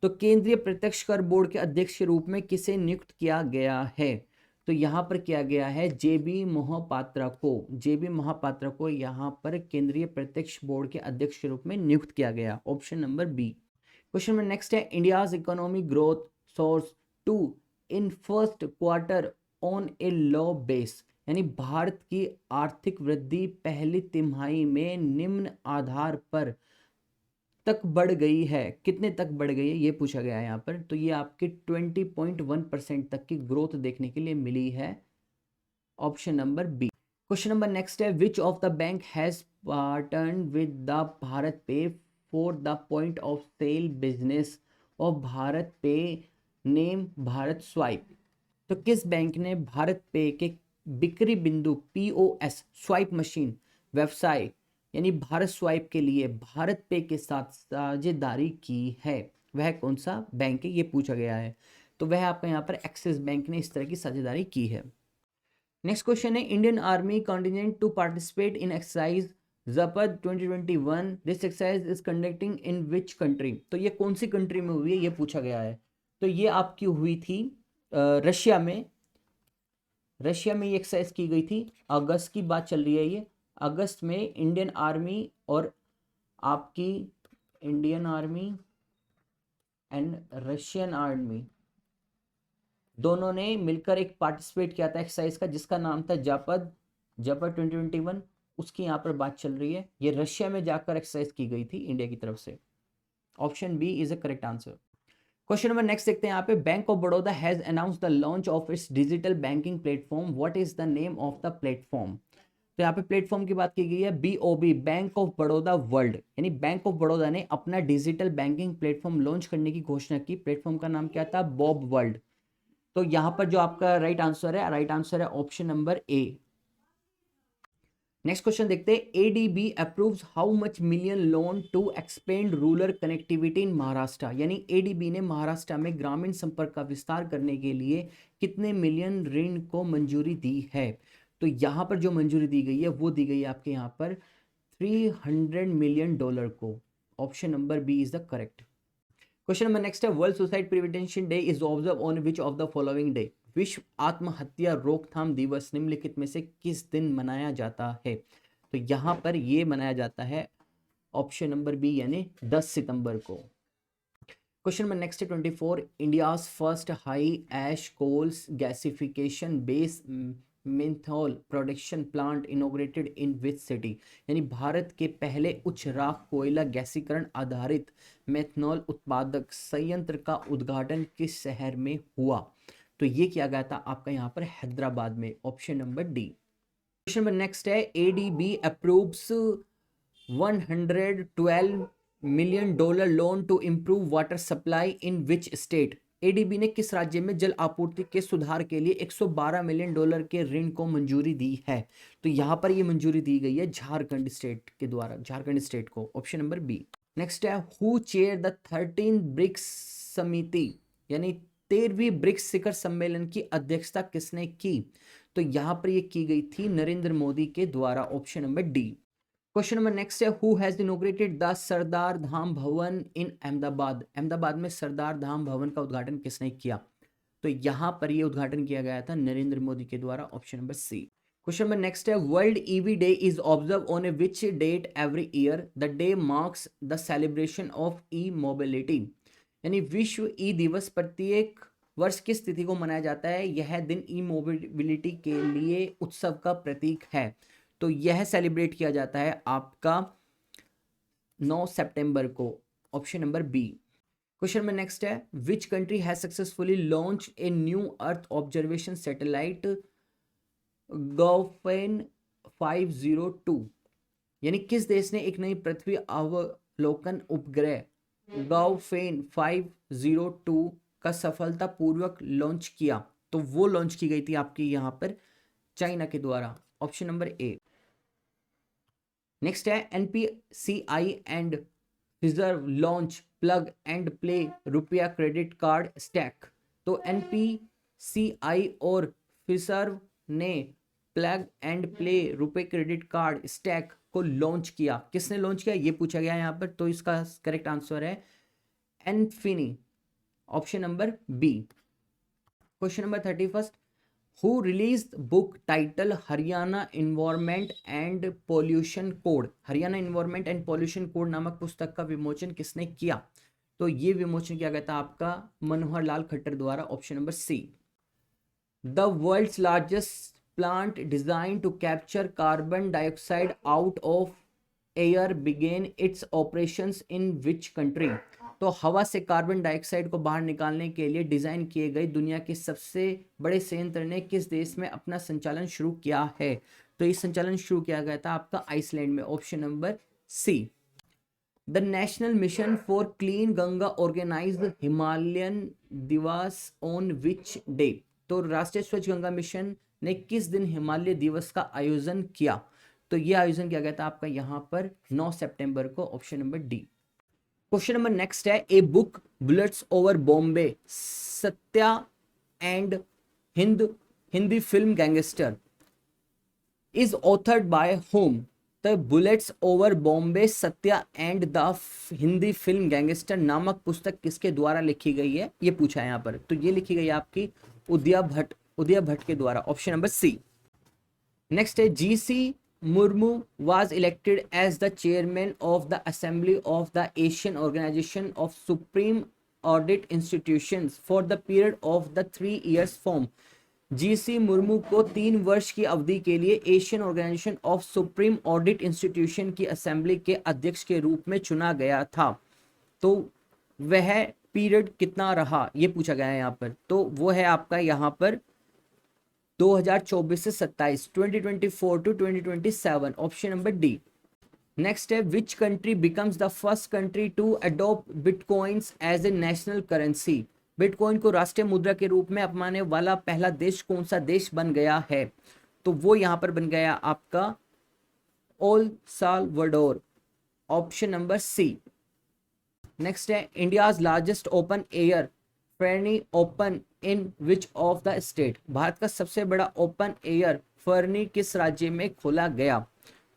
तो केंद्रीय प्रत्यक्ष कर बोर्ड के अध्यक्ष के रूप में किसे नियुक्त किया गया है। तो यहाँ पर किया गया है जेबी मोहपात्रा को यहाँ पर केंद्रीय प्रत्यक्ष बोर्ड के अध्यक्ष के रूप में नियुक्त किया गया। Option number B. Question number next है, India's economic growth soars to in first quarter on a low base, यानी भारत की आर्थिक वृद्धि पहली तिमाही में निम्न आधार पर तक बढ़ गई है। कितने तक बढ़ गई है ये पूछा गया है यहाँ पर। तो ये आपके 20.1% तक की ग्रोथ देखने के लिए मिली है। Option number B. Question number next है, which of the bank has partnered with the BharatPe for the point of sale business of BharatPe name Bharat swipe. तो किस बैंक ने भारत पे के बिक्री बिंदु POS स्वाइप मशीन व्यवसाय यानी भारत स्वाइप के लिए भारत पे के साथ साझेदारी की है, वह कौन सा बैंक है ये पूछा गया है। तो वह आपका यहाँ पर एक्सिस बैंक ने इस तरह की साझेदारी की है। नेक्स्ट क्वेश्चन है, Indian army contingent to participate in exercise Zapad 2021, this exercise is conducting in which country. तो ये कौन सी कंट्री में हुई है ये पूछा गया है। तो ये आपकी हुई थी रशिया में ये एक्सरसाइज की गई थी। अगस्त की बात चल रही है ये। अगस्त में इंडियन आर्मी और आपकी Indian army and Russian army दोनों ने मिलकर एक पार्टिसिपेट किया था एक्सरसाइज का, जिसका नाम था जापद 2021। उसकी यहाँ पर बात चल रही है। ये रशिया में जाकर एक्सरसाइज की गई थी इंडिया की तरफ से। Option B is a correct answer. Question number next देखते हैं यहाँ पे, bank of Baroda has announce the launch of its digital banking platform, what is the name of the platform. तो यहाँ पे प्लेटफॉर्म की बात की गई है BOB, bank of Baroda world, यानी बैंक ऑफ बड़ौदा ने अपना डिजिटल बैंकिंग प्लेटफॉर्म लॉन्च करने की घोषणा की। प्लेटफॉर्म का नाम क्या था, बॉब वर्ल्ड। तो यहाँ पर जो आपका राइट आंसर है option number A. Next question देखते हैं, ADB approves how much million loan to expand rural connectivity in Maharashtra, यानी ADB ने महाराष्ट्र में ग्रामीण संपर्क का विस्तार करने के लिए कितने मिलियन ऋण को मंजूरी दी है। तो यहाँ पर जो मंजूरी दी गई है वो दी गई है आपके यहाँ पर $300 मिलियन को। Option number B is the correct. Question number next है, world suicide prevention day is observe on which of the following day. विश्व आत्महत्या रोकथाम दिवस निम्नलिखित में से किस दिन मनाया जाता है। तो यहाँ पर ये मनाया जाता है ऑप्शन नंबर बी यानी 10 सितंबर को। क्वेश्चन नंबर नेक्स्ट है 24, India's first high ash coals gasification base methanol production plant inaugurated in which city, यानी भारत के पहले उच्च राख कोयला गैसीकरण आधारित मेथनॉल उत्पादक संयंत्र का उद्घाटन किस शहर में हुआ। तो ये किया गया था आपका यहाँ पर हैदराबाद में। Option number D. Question number next है, ADB approves $112 million loan to improve water supply in which state. ADB ने किस राज्य में जल आपूर्ति के सुधार के लिए $112 मिलियन के ऋण को मंजूरी दी है। तो यहाँ पर ये मंजूरी दी गई है झारखंड स्टेट के द्वारा, झारखंड स्टेट को। Option number B. नेक्स्ट है, हु चेयर द 13 ब्रिक्स समिति, यानी 13वीं ब्रिक्स शिखर सम्मेलन की अध्यक्षता किसने की। तो यहाँ पर ये की गई थी नरेंद्र मोदी के द्वारा। Option number D. Question number next है, हु हैज इनॉग्रेटेड द सरदार धाम भवन इन अहमदाबाद। अहमदाबाद में सरदार धाम भवन का उद्घाटन किसने किया। तो यहाँ पर ये उद्घाटन किया गया था नरेंद्र मोदी के द्वारा। Option number C. Question number next है, world EV day is observe on a which date every year, the day marks the celebration of e mobility, यानी विश्व ई दिवस प्रत्येक वर्ष किस तिथि को मनाया जाता है। यह दिन ई मोबिलिटी के लिए उत्सव का प्रतीक है। तो यह सेलिब्रेट किया जाता है आपका 9 सितंबर को। Option number B. Question number next है, which country has successfully launch a new earth observation satellite Gaofen 502, यानी किस देश ने एक नई पृथ्वी अवलोकन उपग्रह गौफेन 502 का सफलतापूर्वक लॉन्च किया। तो वो लॉन्च की गई थी आपकी यहाँ पर चाइना के द्वारा। Option number A. नेक्स्ट है, NPCI and reserve launch plug and play रुपया क्रेडिट कार्ड स्टैक। तो NPCI और फिसर्व ने प्लग एंड प्ले रुपए क्रेडिट कार्ड स्टैक को लॉन्च किया। किसने लॉन्च किया ये पूछा गया यहाँ पर। तो इसका करेक्ट आंसर है एनफिनी। Option number B. Question number 31, who release book title Haryana environment and pollution code, Haryana environment and pollution code नामक पुस्तक का विमोचन किसने किया? तो ये विमोचन किया गया था आपका मनोहर लाल खट्टर द्वारा, option number C. The world's largest plant design to capture carbon dioxide out of air begin its operations in which country? तो हवा से कार्बन डाइऑक्साइड को बाहर निकालने के लिए डिजाइन किए गए दुनिया के सबसे बड़े संयंत्र ने किस देश में अपना संचालन शुरू किया है? तो ये संचालन शुरू किया गया था आपका आइसलैंड में, option number C. The national mission for clean Ganga organised Himalayan Diwas on which day? तो राष्ट्रीय स्वच्छ गंगा मिशन ने किस दिन हिमालय दिवस का आयोजन किया? तो यह आयोजन किया गया था आपका यहाँ पर 9 सितंबर को, option number D. Question number next है, a book bullets over Bombay Satya and Hindi film gangster is authored by whom? The bullets over Bombay Satya and the Hindi film gangster नामक पुस्तक किसके द्वारा लिखी गई है, ये पूछा है यहाँ पर। तो ये लिखी गई है आपकी उदय भट्ट के द्वारा, ऑप्शन नंबर सी। नेक्स्ट है, GC Murmu was elected as the chairman of the Assembly of the Asian Organization of Supreme Audit Institutions for the period of the 3 years form। GC Murmu को 3 वर्ष की अवधि के लिए Asian organisation of supreme audit institution की असेंबली के अध्यक्ष के रूप में चुना गया था। तो वह पीरियड कितना रहा, ये पूछा गया है यहाँ पर। तो वो है आपका यहाँ पर 2024 से 27, 2024 to 2027, option number D. Next है, which country becomes the first country to adopt bitcoins as a national currency? Bitcoin को राष्ट्रीय मुद्रा के रूप में अपनाने वाला पहला देश कौन सा देश बन गया है? तो वो यहाँ पर बन गया आपका El Salvador, option number C. Next है, India's largest open air fernery open in which of the state? भारत का सबसे बड़ा ओपन एयर फर्नी किस राज्य में खोला गया?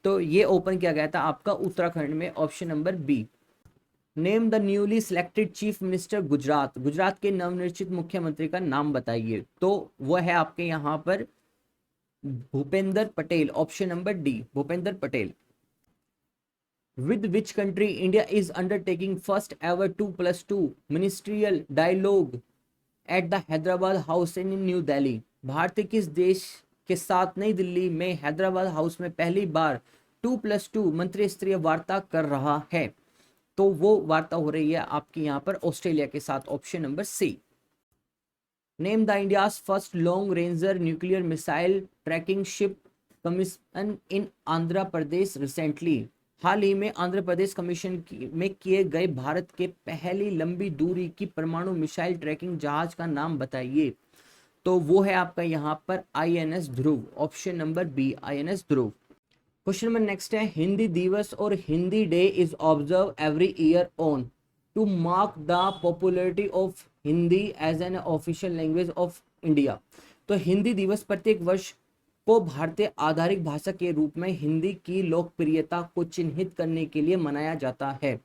तो ये ओपन किया गया था आपका उत्तराखंड में, option number B. Name the newly selected chief minister Gujarat, Gujarat के नवनिर्वाचित मुख्यमंत्री का नाम बताइए। तो वह है आपके यहाँ पर Bhupendra Patel, option number D, Bhupendra Patel. With which country India is undertaking first ever 2+2 ministerial dialogue at the Hyderabad House in New Delhi? Bharat किस देश के साथ नई दिल्ली में हैदराबाद हाउस में पहली बार 2+2 मंत्री स्तरीय वार्ता कर रहा है? तो वो वार्ता हो रही है आपकी यहाँ पर ऑस्ट्रेलिया के साथ, option number C. Name the India's first long ranger nuclear missile tracking ship commission in Andhra Pradesh recently? हाल ही में आंध्र प्रदेश कमीशन में किए गए भारत के पहली लंबी दूरी की परमाणु मिसाइल ट्रैकिंग जहाज का नाम बताइए। तो वो है आपका यहाँ पर INS Dhruv, option number B, INS Dhruv. Question number next है, हिंदी दिवस और Hindi day is observe every year on to mark the popularity of Hindi as an official language of India? तो हिंदी दिवस प्रत्येक वर्ष को भारतीय आधारिक भाषा के रूप में हिंदी की लोकप्रियता को चिन्हित करने के लिए मनाया जाता है।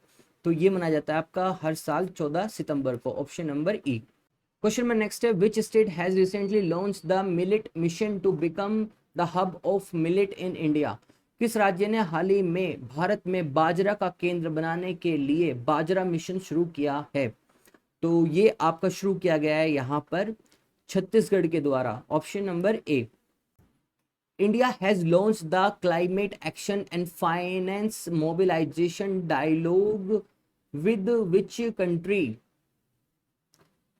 तो ये मनाया जाता है आपका हर साल 14 सितंबर को, ऑप्शन नंबर ई। क्वेश्चन में नेक्स्ट है, which state has recently launch the millet mission to become the hub of millet in India? किस राज्य ने हाल ही में भारत में बाजरा का केंद्र बनाने के लिए बाजरा मिशन शुरू किया है? तो ये आपका शुरू किया गया है यहाँ पर छत्तीसगढ़ के द्वारा, option number A. India has launched the Climate Action and Finance Mobilization Dialogue with which country?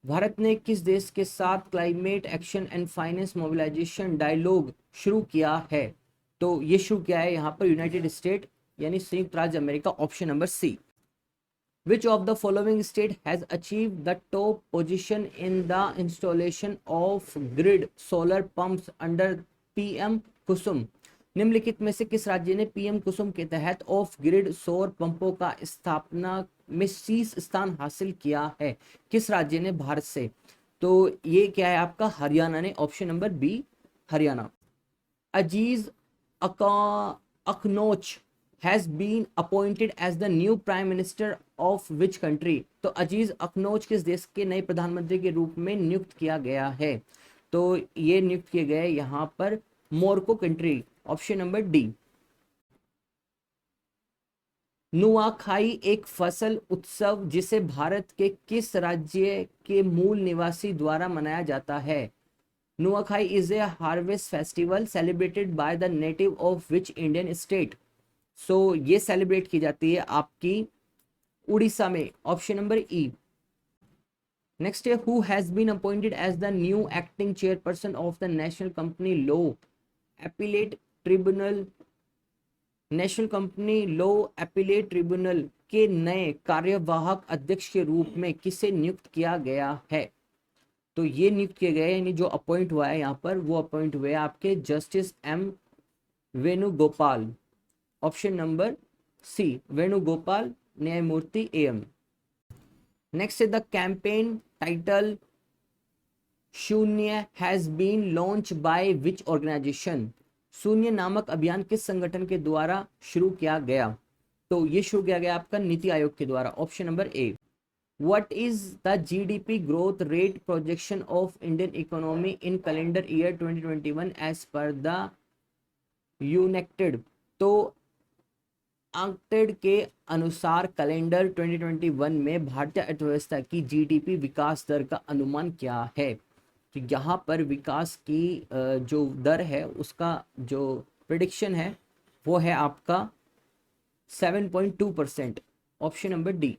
Bharat ने किस देश के साथ climate action and finance mobilisation dialogue शुरू किया है? तो ये शुरू किया है यहाँ पर यूनाइटेड स्टेट यानी संयुक्त राज्य America, option number C. Which of the following state has achieved the top position in the installation of grid solar pumps under PM कुसुम? निम्नलिखित में से किस राज्य ने PM कुसुम के तहत ऑफ ग्रिड सौर पंपों का स्थापना में शीर्ष स्थान हासिल किया है? किस राज्य ने भारत से? तो ये क्या है आपका हरियाणा ने, option number B, Haryana. Aziz Akhannouch has been appointed as the new prime minister of which country? तो अजीज अखनौच किस देश के नए प्रधानमंत्री के रूप में नियुक्त किया गया है? तो ये नियुक्त किए गए यहाँ पर Morocco country, option number D. Nuakhai एक फसल उत्सव जिसे भारत के किस राज्य के मूल निवासी द्वारा मनाया जाता है? Nuakhai is a harvest festival celebrated by the native of which Indian state? So ये सेलिब्रेट की जाती है आपकी उड़ीसा में, ऑप्शन नंबर ई। नेक्स्ट है, who has been appointed as the new acting chairperson of the national company law appellate tribunal? National company law appellate tribunal के नए कार्यवाहक अध्यक्ष के रूप में किसे नियुक्त किया गया है? तो ये नियुक्त किए गए, यानी जो अपॉइंट हुआ है यहाँ पर, वो अपॉइंट हुए आपके justice M Venugopal, option number C, Venugopal न्यायमूर्ति M. Next the campaign title Shoonya has been launch by which organisation? Shoonya नामक अभियान किस संगठन के द्वारा शुरू किया गया? तो ये शुरू किया गया आपका नीति आयोग के द्वारा, option number A. What is the GDP growth rate projection of Indian economy in calendar year 2021 as per the UNCTAD? तो आंकटेड के अनुसार कैलेंडर 2021 में भारतीय अर्थव्यवस्था की जीडीपी विकास दर का अनुमान क्या है? तो यहाँ पर विकास की जो दर है उसका जो प्रिडिक्शन है वो है आपका 7.2%, option number D.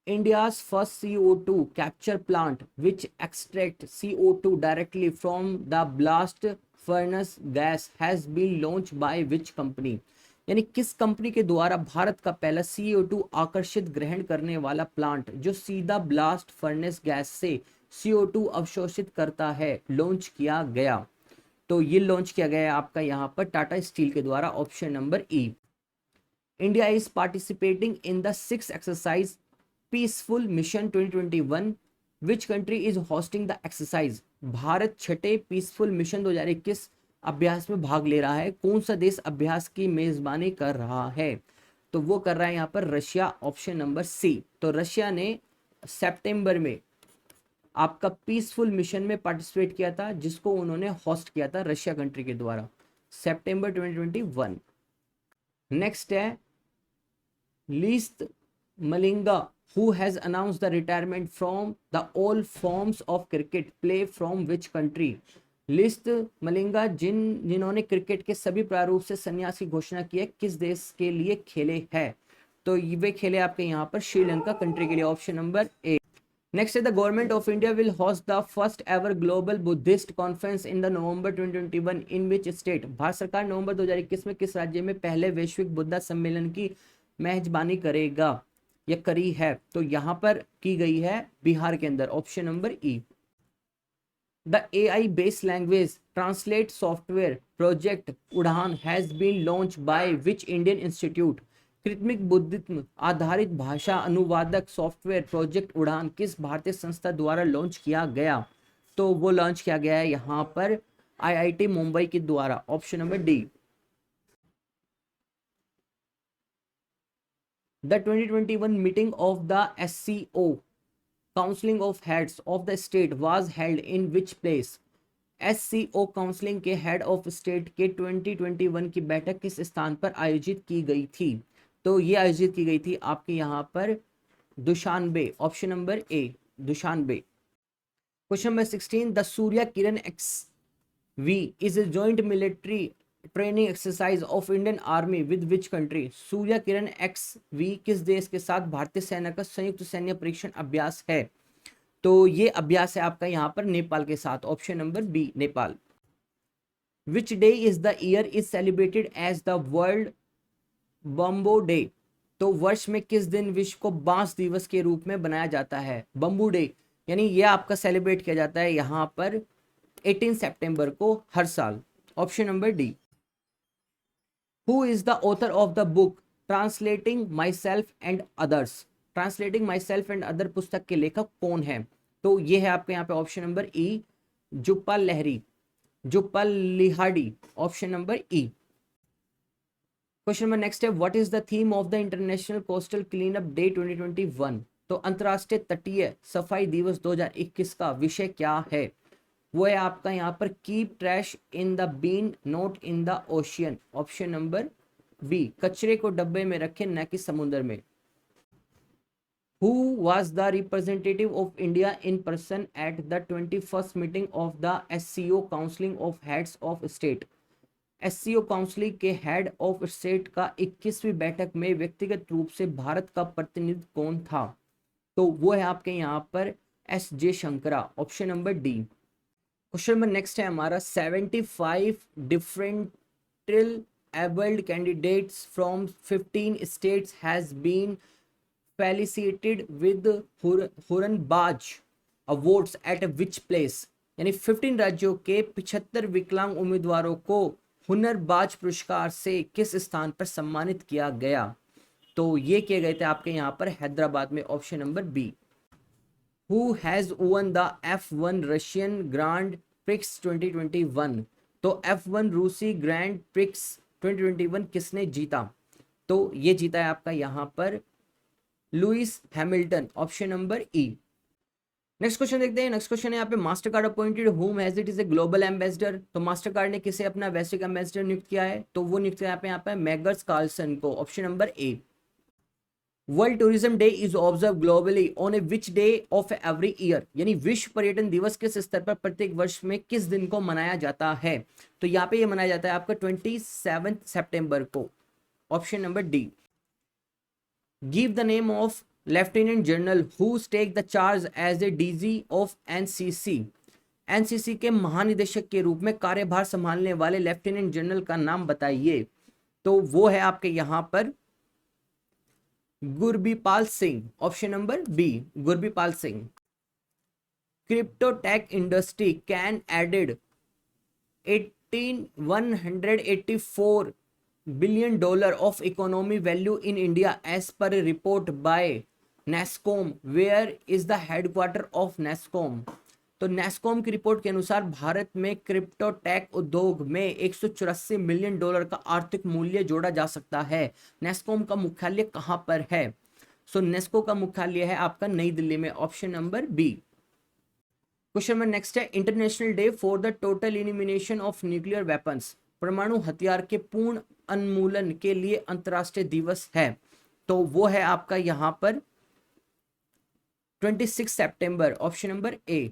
India's first CO2 capture plant which extract CO2 directly from the blast furnace gas has been launched by which company? यानी किस कंपनी के द्वारा भारत का पहला CO2 आकर्षित ग्रहण करने वाला प्लांट जो सीधा ब्लास्ट फर्नेस गैस से CO2 अवशोषित करता है, लॉन्च किया गया? तो ये लॉन्च किया गया है आपका यहाँ पर टाटा स्टील के द्वारा, option number E. India is participating in the 6th exercise peaceful mission 2021 which country is hosting the exercise? Bharat छठे पीसफुल मिशन 2021 अभ्यास में भाग ले रहा है, कौन सा देश अभ्यास की मेजबानी कर रहा है? तो वो कर रहा है यहाँ पर रशिया, ऑप्शन नंबर सी। तो रशिया ने सितंबर में आपका पीसफुल मिशन में पार्टिसिपेट किया था, जिसको उन्होंने होस्ट किया था रशिया कंट्री के द्वारा, सितंबर 2021। नेक्स्ट है least Malinga who has announced the retirement from the all forms of cricket play from which country? List Malinga जिन्होंने क्रिकेट के सभी प्रारूप से संन्यास की घोषणा की है, किस देश के लिए खेले हैं? तो वे खेले आपके यहाँ पर श्रीलंका कंट्री के लिए, ऑप्शन नंबर ए। नेक्स्ट है the government of India will host the first ever global Buddhist conference in the November 2021 in which state? Bharat सरकार नवंबर 2021 में किस राज्य में पहले वैश्विक बुद्धा सम्मेलन की मेजबानी करेगा या करी है? तो यहाँ पर की गई है बिहार के अंदर, option number E. The AI based language translate software project Udan has been launch by which Indian institute? कृत्रिम बुद्धित्व आधारित भाषा अनुवादक सॉफ्टवेयर प्रोजेक्ट उड़ान किस भारतीय संस्था द्वारा लॉन्च किया गया? तो वो लॉन्च किया गया है यहाँ पर IIT मुंबई के द्वारा, option number D. The 2021 meeting of the SCO Council of Heads of the State was held in which place? SCO counselling के हेड ऑफ स्टेट के 2021 की बैठक किस स्थान पर आयोजित की गई थी? तो ये आयोजित की गई थी आपके यहाँ पर Dushanbe, option number A, Dushanbe. Question number 16, the Surya Kiran XV is a joint military training exercise of Indian army with which country? Surya Kiran XV किस देश के साथ भारतीय सेना का संयुक्त सैन्य परीक्षण अभ्यास है? तो ये अभ्यास है आपका यहाँ पर नेपाल के साथ, option number B, Nepal. Which day is the year is celebrated as the world bamboo day? तो वर्ष में किस दिन विश्व को बांस दिवस के रूप में बनाया जाता है? बम्बू डे, यानी ये आपका सेलिब्रेट किया जाता है यहाँ पर 18 सितंबर को हर साल, option number D. Who is the author of the book Translating Myself and Others? Translating Myself and Other पुस्तक के लेखक कौन है? तो ये है आपके यहाँ पे option number E, Juppal Lahri, Juppal Lihadi, option number E. Question number next है, what is the theme of the international coastal clean up day 2021? तो अंतर्राष्ट्रीय तटीय सफाई दिवस 2021 का विषय क्या है? वो है आपका यहाँ पर keep trash in the bin not in the ocean. Option number B, कचरे को डब्बे में रखें न कि समुद्र में। Who was the representative of India in person at the 21st meeting of the SCO Council of Heads of State? SCO council के हेड ऑफ स्टेट का 21वीं बैठक में व्यक्तिगत रूप से भारत का प्रतिनिधि कौन था? तो वो है आपके यहाँ पर S J Shankara. Option number D. Question number next है हमारा 75 differently abled candidates from 15 states has been felicitated with Hunarbaaz awards at which place? यानी 15 राज्यों के 75 विकलांग उम्मीदवारों को हुनरबाज पुरस्कार से किस स्थान पर सम्मानित किया गया? तो ये किए गए थे आपके यहाँ पर हैदराबाद में। Option number B. Who has won the F1 Russian grand prix 2021? तो F1 रूसी ग्रैंड प्रिक्स 2021 किसने जीता? तो ये जीता है आपका यहाँ पर Lewis Hamilton. Option number E. Next question देखते हैं। नेक्स्ट क्वेश्चन है यहाँ पे master card appointed home has it is a global ambassador? तो मास्टर कार्ड ने किसे अपना वैश्विक एम्बेसडर नियुक्त किया है? तो वो नियुक्त किया यहाँ पे मैगर्स कार्लसन को। Option number A. World tourism day is observe globally on a which day of every year? यानी विश्व पर्यटन दिवस किस स्तर पर प्रत्येक वर्ष में किस दिन को मनाया जाता है? तो यहाँ पे ये मनाया जाता है आपका 27 सितंबर को। Option number D. Give the name of lieutenant general who take the charge as a DG of NCC? NCC के महानिदेशक के रूप में कार्यभार संभालने वाले लेफ्टिनेंट जनरल का नाम बताइए। तो वो है आपके यहाँ पर Gurbipal Singh. Option number B, Gurbipal Singh. Crypto tech industry can added 184 billion dollar of economy value in India as per a report by NASSCOM. Where is the headquarter of NASSCOM? तो NASSCOM की रिपोर्ट के अनुसार भारत में क्रिप्टो टेक उद्योग में 184 मिलियन डॉलर का आर्थिक मूल्य जोड़ा जा सकता है। NASSCOM का मुख्यालय कहाँ पर है? सो नेस्को का मुख्यालय है आपका नई दिल्ली में। Option number B. Question number next है international day for the total elimination of nuclear weapons? परमाणु हथियार के पूर्ण उन्मूलन के लिए अंतरराष्ट्रीय दिवस है। तो वो है आपका यहां पर 26 सितंबर। Option number A.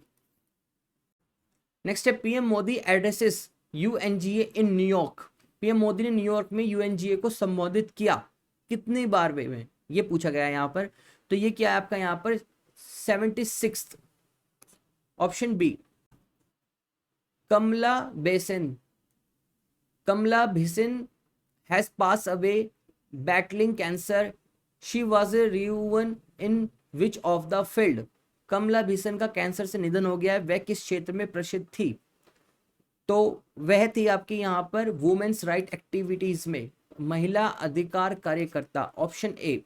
नेक्स्ट है PM Modi addresses UNGA in New York? PM Modi ने न्यूयॉर्क में यूएनजीए को संबोधित किया कितनी बार वे में? ये पूछा गया है यहाँ पर। तो ये क्या है आपका यहाँ पर 76। Option B. Kamala Bhisen has passed away battling cancer. She was a renowned in which of the field? कमला भीषण का कैंसर से निधन हो गया है, वह किस क्षेत्र में प्रसिद्ध थी? तो वह थी आपकी यहाँ पर वुमेन्स राइट एक्टिविटीज में, महिला अधिकार कार्यकर्ता। Option A.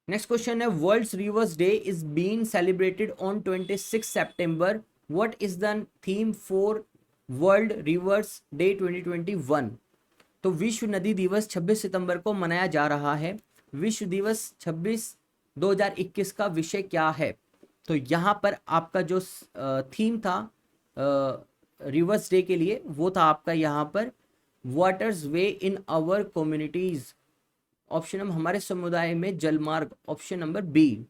नेक्स्ट क्वेश्चन है world rivers day is been celebrated on 26 सितंबर। What is the theme for world rivers day 2021? तो विश्व नदी दिवस 26 सितंबर को मनाया जा रहा है। विश्व दिवस 2021 का विषय क्या है? तो यहाँ पर आपका जो थीम था रिवर्स डे के लिए वो था आपका यहाँ पर waters way in our communities. Option number हमारे समुदाय में जलमार्ग। Option number B.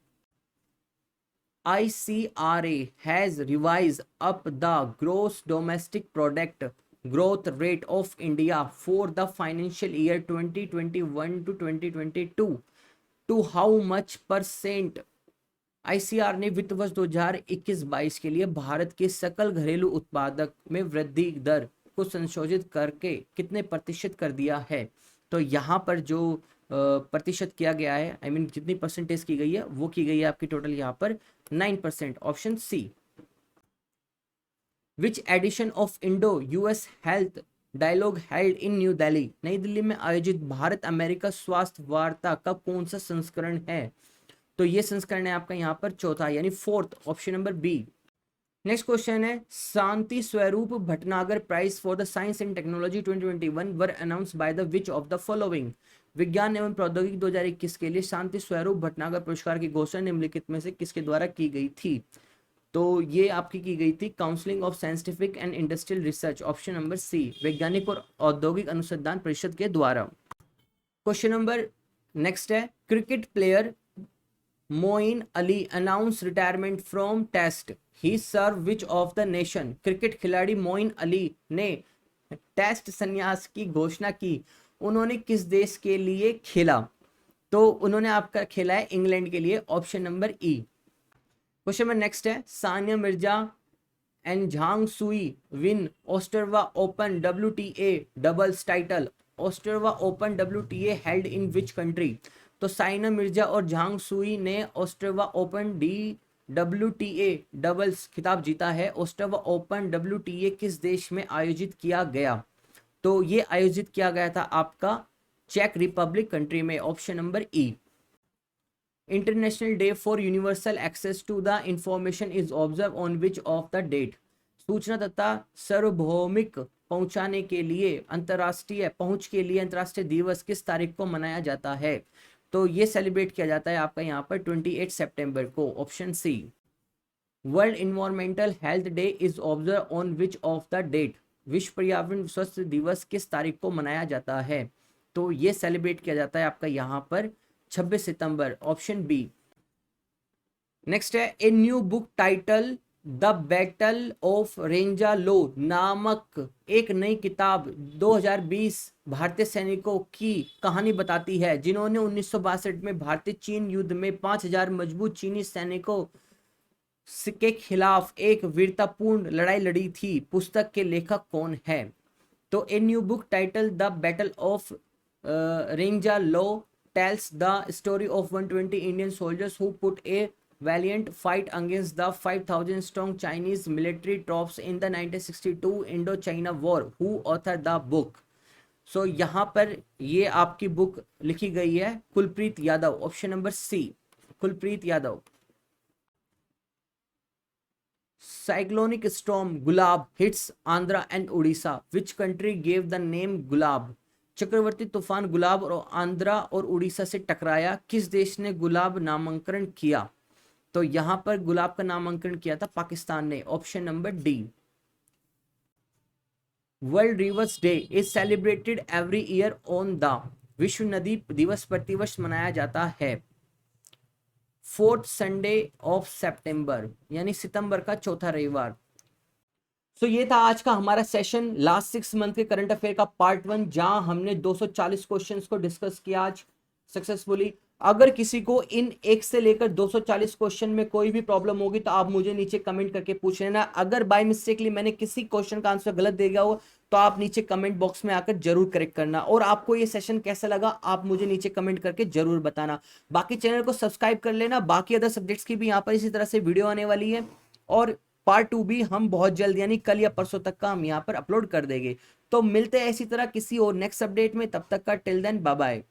ICRA has revised up the gross domestic product growth rate of India for the financial year 2021 to 2022 to how much %? ICR ने वित्त वर्ष 2021-22 के लिए भारत के सकल घरेलू उत्पादक में वृद्धि दर को संशोधित करके कितने प्रतिशत कर दिया है? तो यहाँ पर जो प्रतिशत किया गया है, आई मीन जितनी परसेंटेज की गई है वो की गई है आपकी टोटल यहाँ पर 9%। Option C. Which edition of Indo US health dialogue held in New Delhi? नई दिल्ली में आयोजित भारत अमेरिका स्वास्थ्य वार्ता का कौन सा संस्करण है? तो ये संस्करण है आपका यहाँ पर चौथा यानी 4th। Option number B. Next question है, Shanti Swarup Bhatnagar prize for the science and technology 2021 were announced by the which of the following. विज्ञान एवं प्रौद्योगिकी 2021 के लिए शांति स्वरूप भटनागर पुरस्कार की घोषणा निम्नलिखित में से किसके द्वारा की गई थी? तो ये आपकी की गई थी counselling of scientific and industrial research, option number C, वैज्ञानिक और औद्योगिक अनुसंधान परिषद के द्वारा। क्वेश्चन नंबर नेक्स्ट है, cricket player Moin Ali announce retirement from test, he serve which of the nation. Cricket खिलाड़ी मोइन अली ने टेस्ट संन्यास की घोषणा की, उन्होंने किस देश के लिए खेला? तो उन्होंने आपका खेला है इंग्लैंड के लिए, option number E. Question number next है, Sania Mirza and Zhang Shuai win Ostrava open WTA doubles title. Ostrava open WTA held in which country? तो साइना मिर्जा और झांग सुई ने ऑस्ट्रेवा ओपन WTA डबल्स खिताब जीता है। ऑस्ट्रेवा ओपन WTA किस देश में आयोजित किया गया? तो ये आयोजित किया गया था आपका चेक रिपब्लिक कंट्री में, option number E. International day for universal access to the information is observe on which of the date. सूचना तथा सार्वभौमिक पहुंचाने के लिए अंतर्राष्ट्रीय पहुंच के लिए अंतर्राष्ट्रीय दिवस किस तारीख को मनाया जाता है? तो ये सेलिब्रेट किया जाता है आपका यहाँ पर 28 सितंबर को, option C. World environmental health day is observe on which of the date. विश्व पर्यावरण स्वास्थ्य दिवस किस तारीख को मनाया जाता है? तो ये सेलिब्रेट किया जाता है आपका यहाँ पर 26 सितंबर, ऑप्शन बी। नेक्स्ट है, a new book title the battle of Rezang La नामक एक नई किताब 2020 भारतीय सैनिकों की कहानी बताती है जिन्होंने 1962 में भारतीय चीन युद्ध में 5000 मजबूत चीनी सैनिकों के खिलाफ एक वीरतापूर्ण लड़ाई लड़ी थी। पुस्तक के लेखक कौन है? तो a new book title the battle of Rezang La tells the story of 120 Indian soldiers who put a valiant fight against the 5,000 strong Chinese military troops in the 1962 Indo-China War. Who authored the book? So यहाँ पर ये आपकी बुक लिखी गई है Kulpreet Yadav, option number C, Kulpreet Yadav. Cyclonic storm Gulab hits Andhra and Odisha. Which country gave the name Gulab? चक्रवर्ती तूफान गुलाब और आंध्रा और उड़ीसा से टकराया, किस देश ने गुलाब नामांकन किया? तो यहां पर गुलाब का नामांकन किया था पाकिस्तान ने, option number D. World rivers day is celebrated every year on the. विश्व नदी दिवस प्रतिवर्ष मनाया जाता है 4th संडे ऑफ सितंबर, यानी सितंबर का चौथा रविवार। तो ये था आज का हमारा सेशन, लास्ट 6 मंथ के करंट अफेयर का पार्ट 1, जहां हमने 240 क्वेश्चंस को डिस्कस किया आज सक्सेसफुली। अगर किसी को इन 1 से लेकर 240 क्वेश्चन में कोई भी प्रॉब्लम होगी तो आप मुझे नीचे कमेंट करके पूछ लेना। अगर बाय मिस्टेकली मैंने किसी क्वेश्चन का आंसर गलत दे गया हो तो आप नीचे कमेंट बॉक्स में आकर जरूर करेक्ट करना। और आपको ये सेशन कैसा लगा आप मुझे नीचे कमेंट करके जरूर बताना। बाकी चैनल को सब्सक्राइब कर लेना, बाकी अदर सब्जेक्ट्स की भी यहाँ पर इसी तरह से वीडियो आने वाली है और पार्ट 2 भी हम बहुत जल्द यानी कल या परसों तक का हम यहाँ पर अपलोड कर देंगे। तो मिलते हैं इसी तरह किसी और नेक्स्ट अपडेट में, तब तक का टिल देन बाय बाय।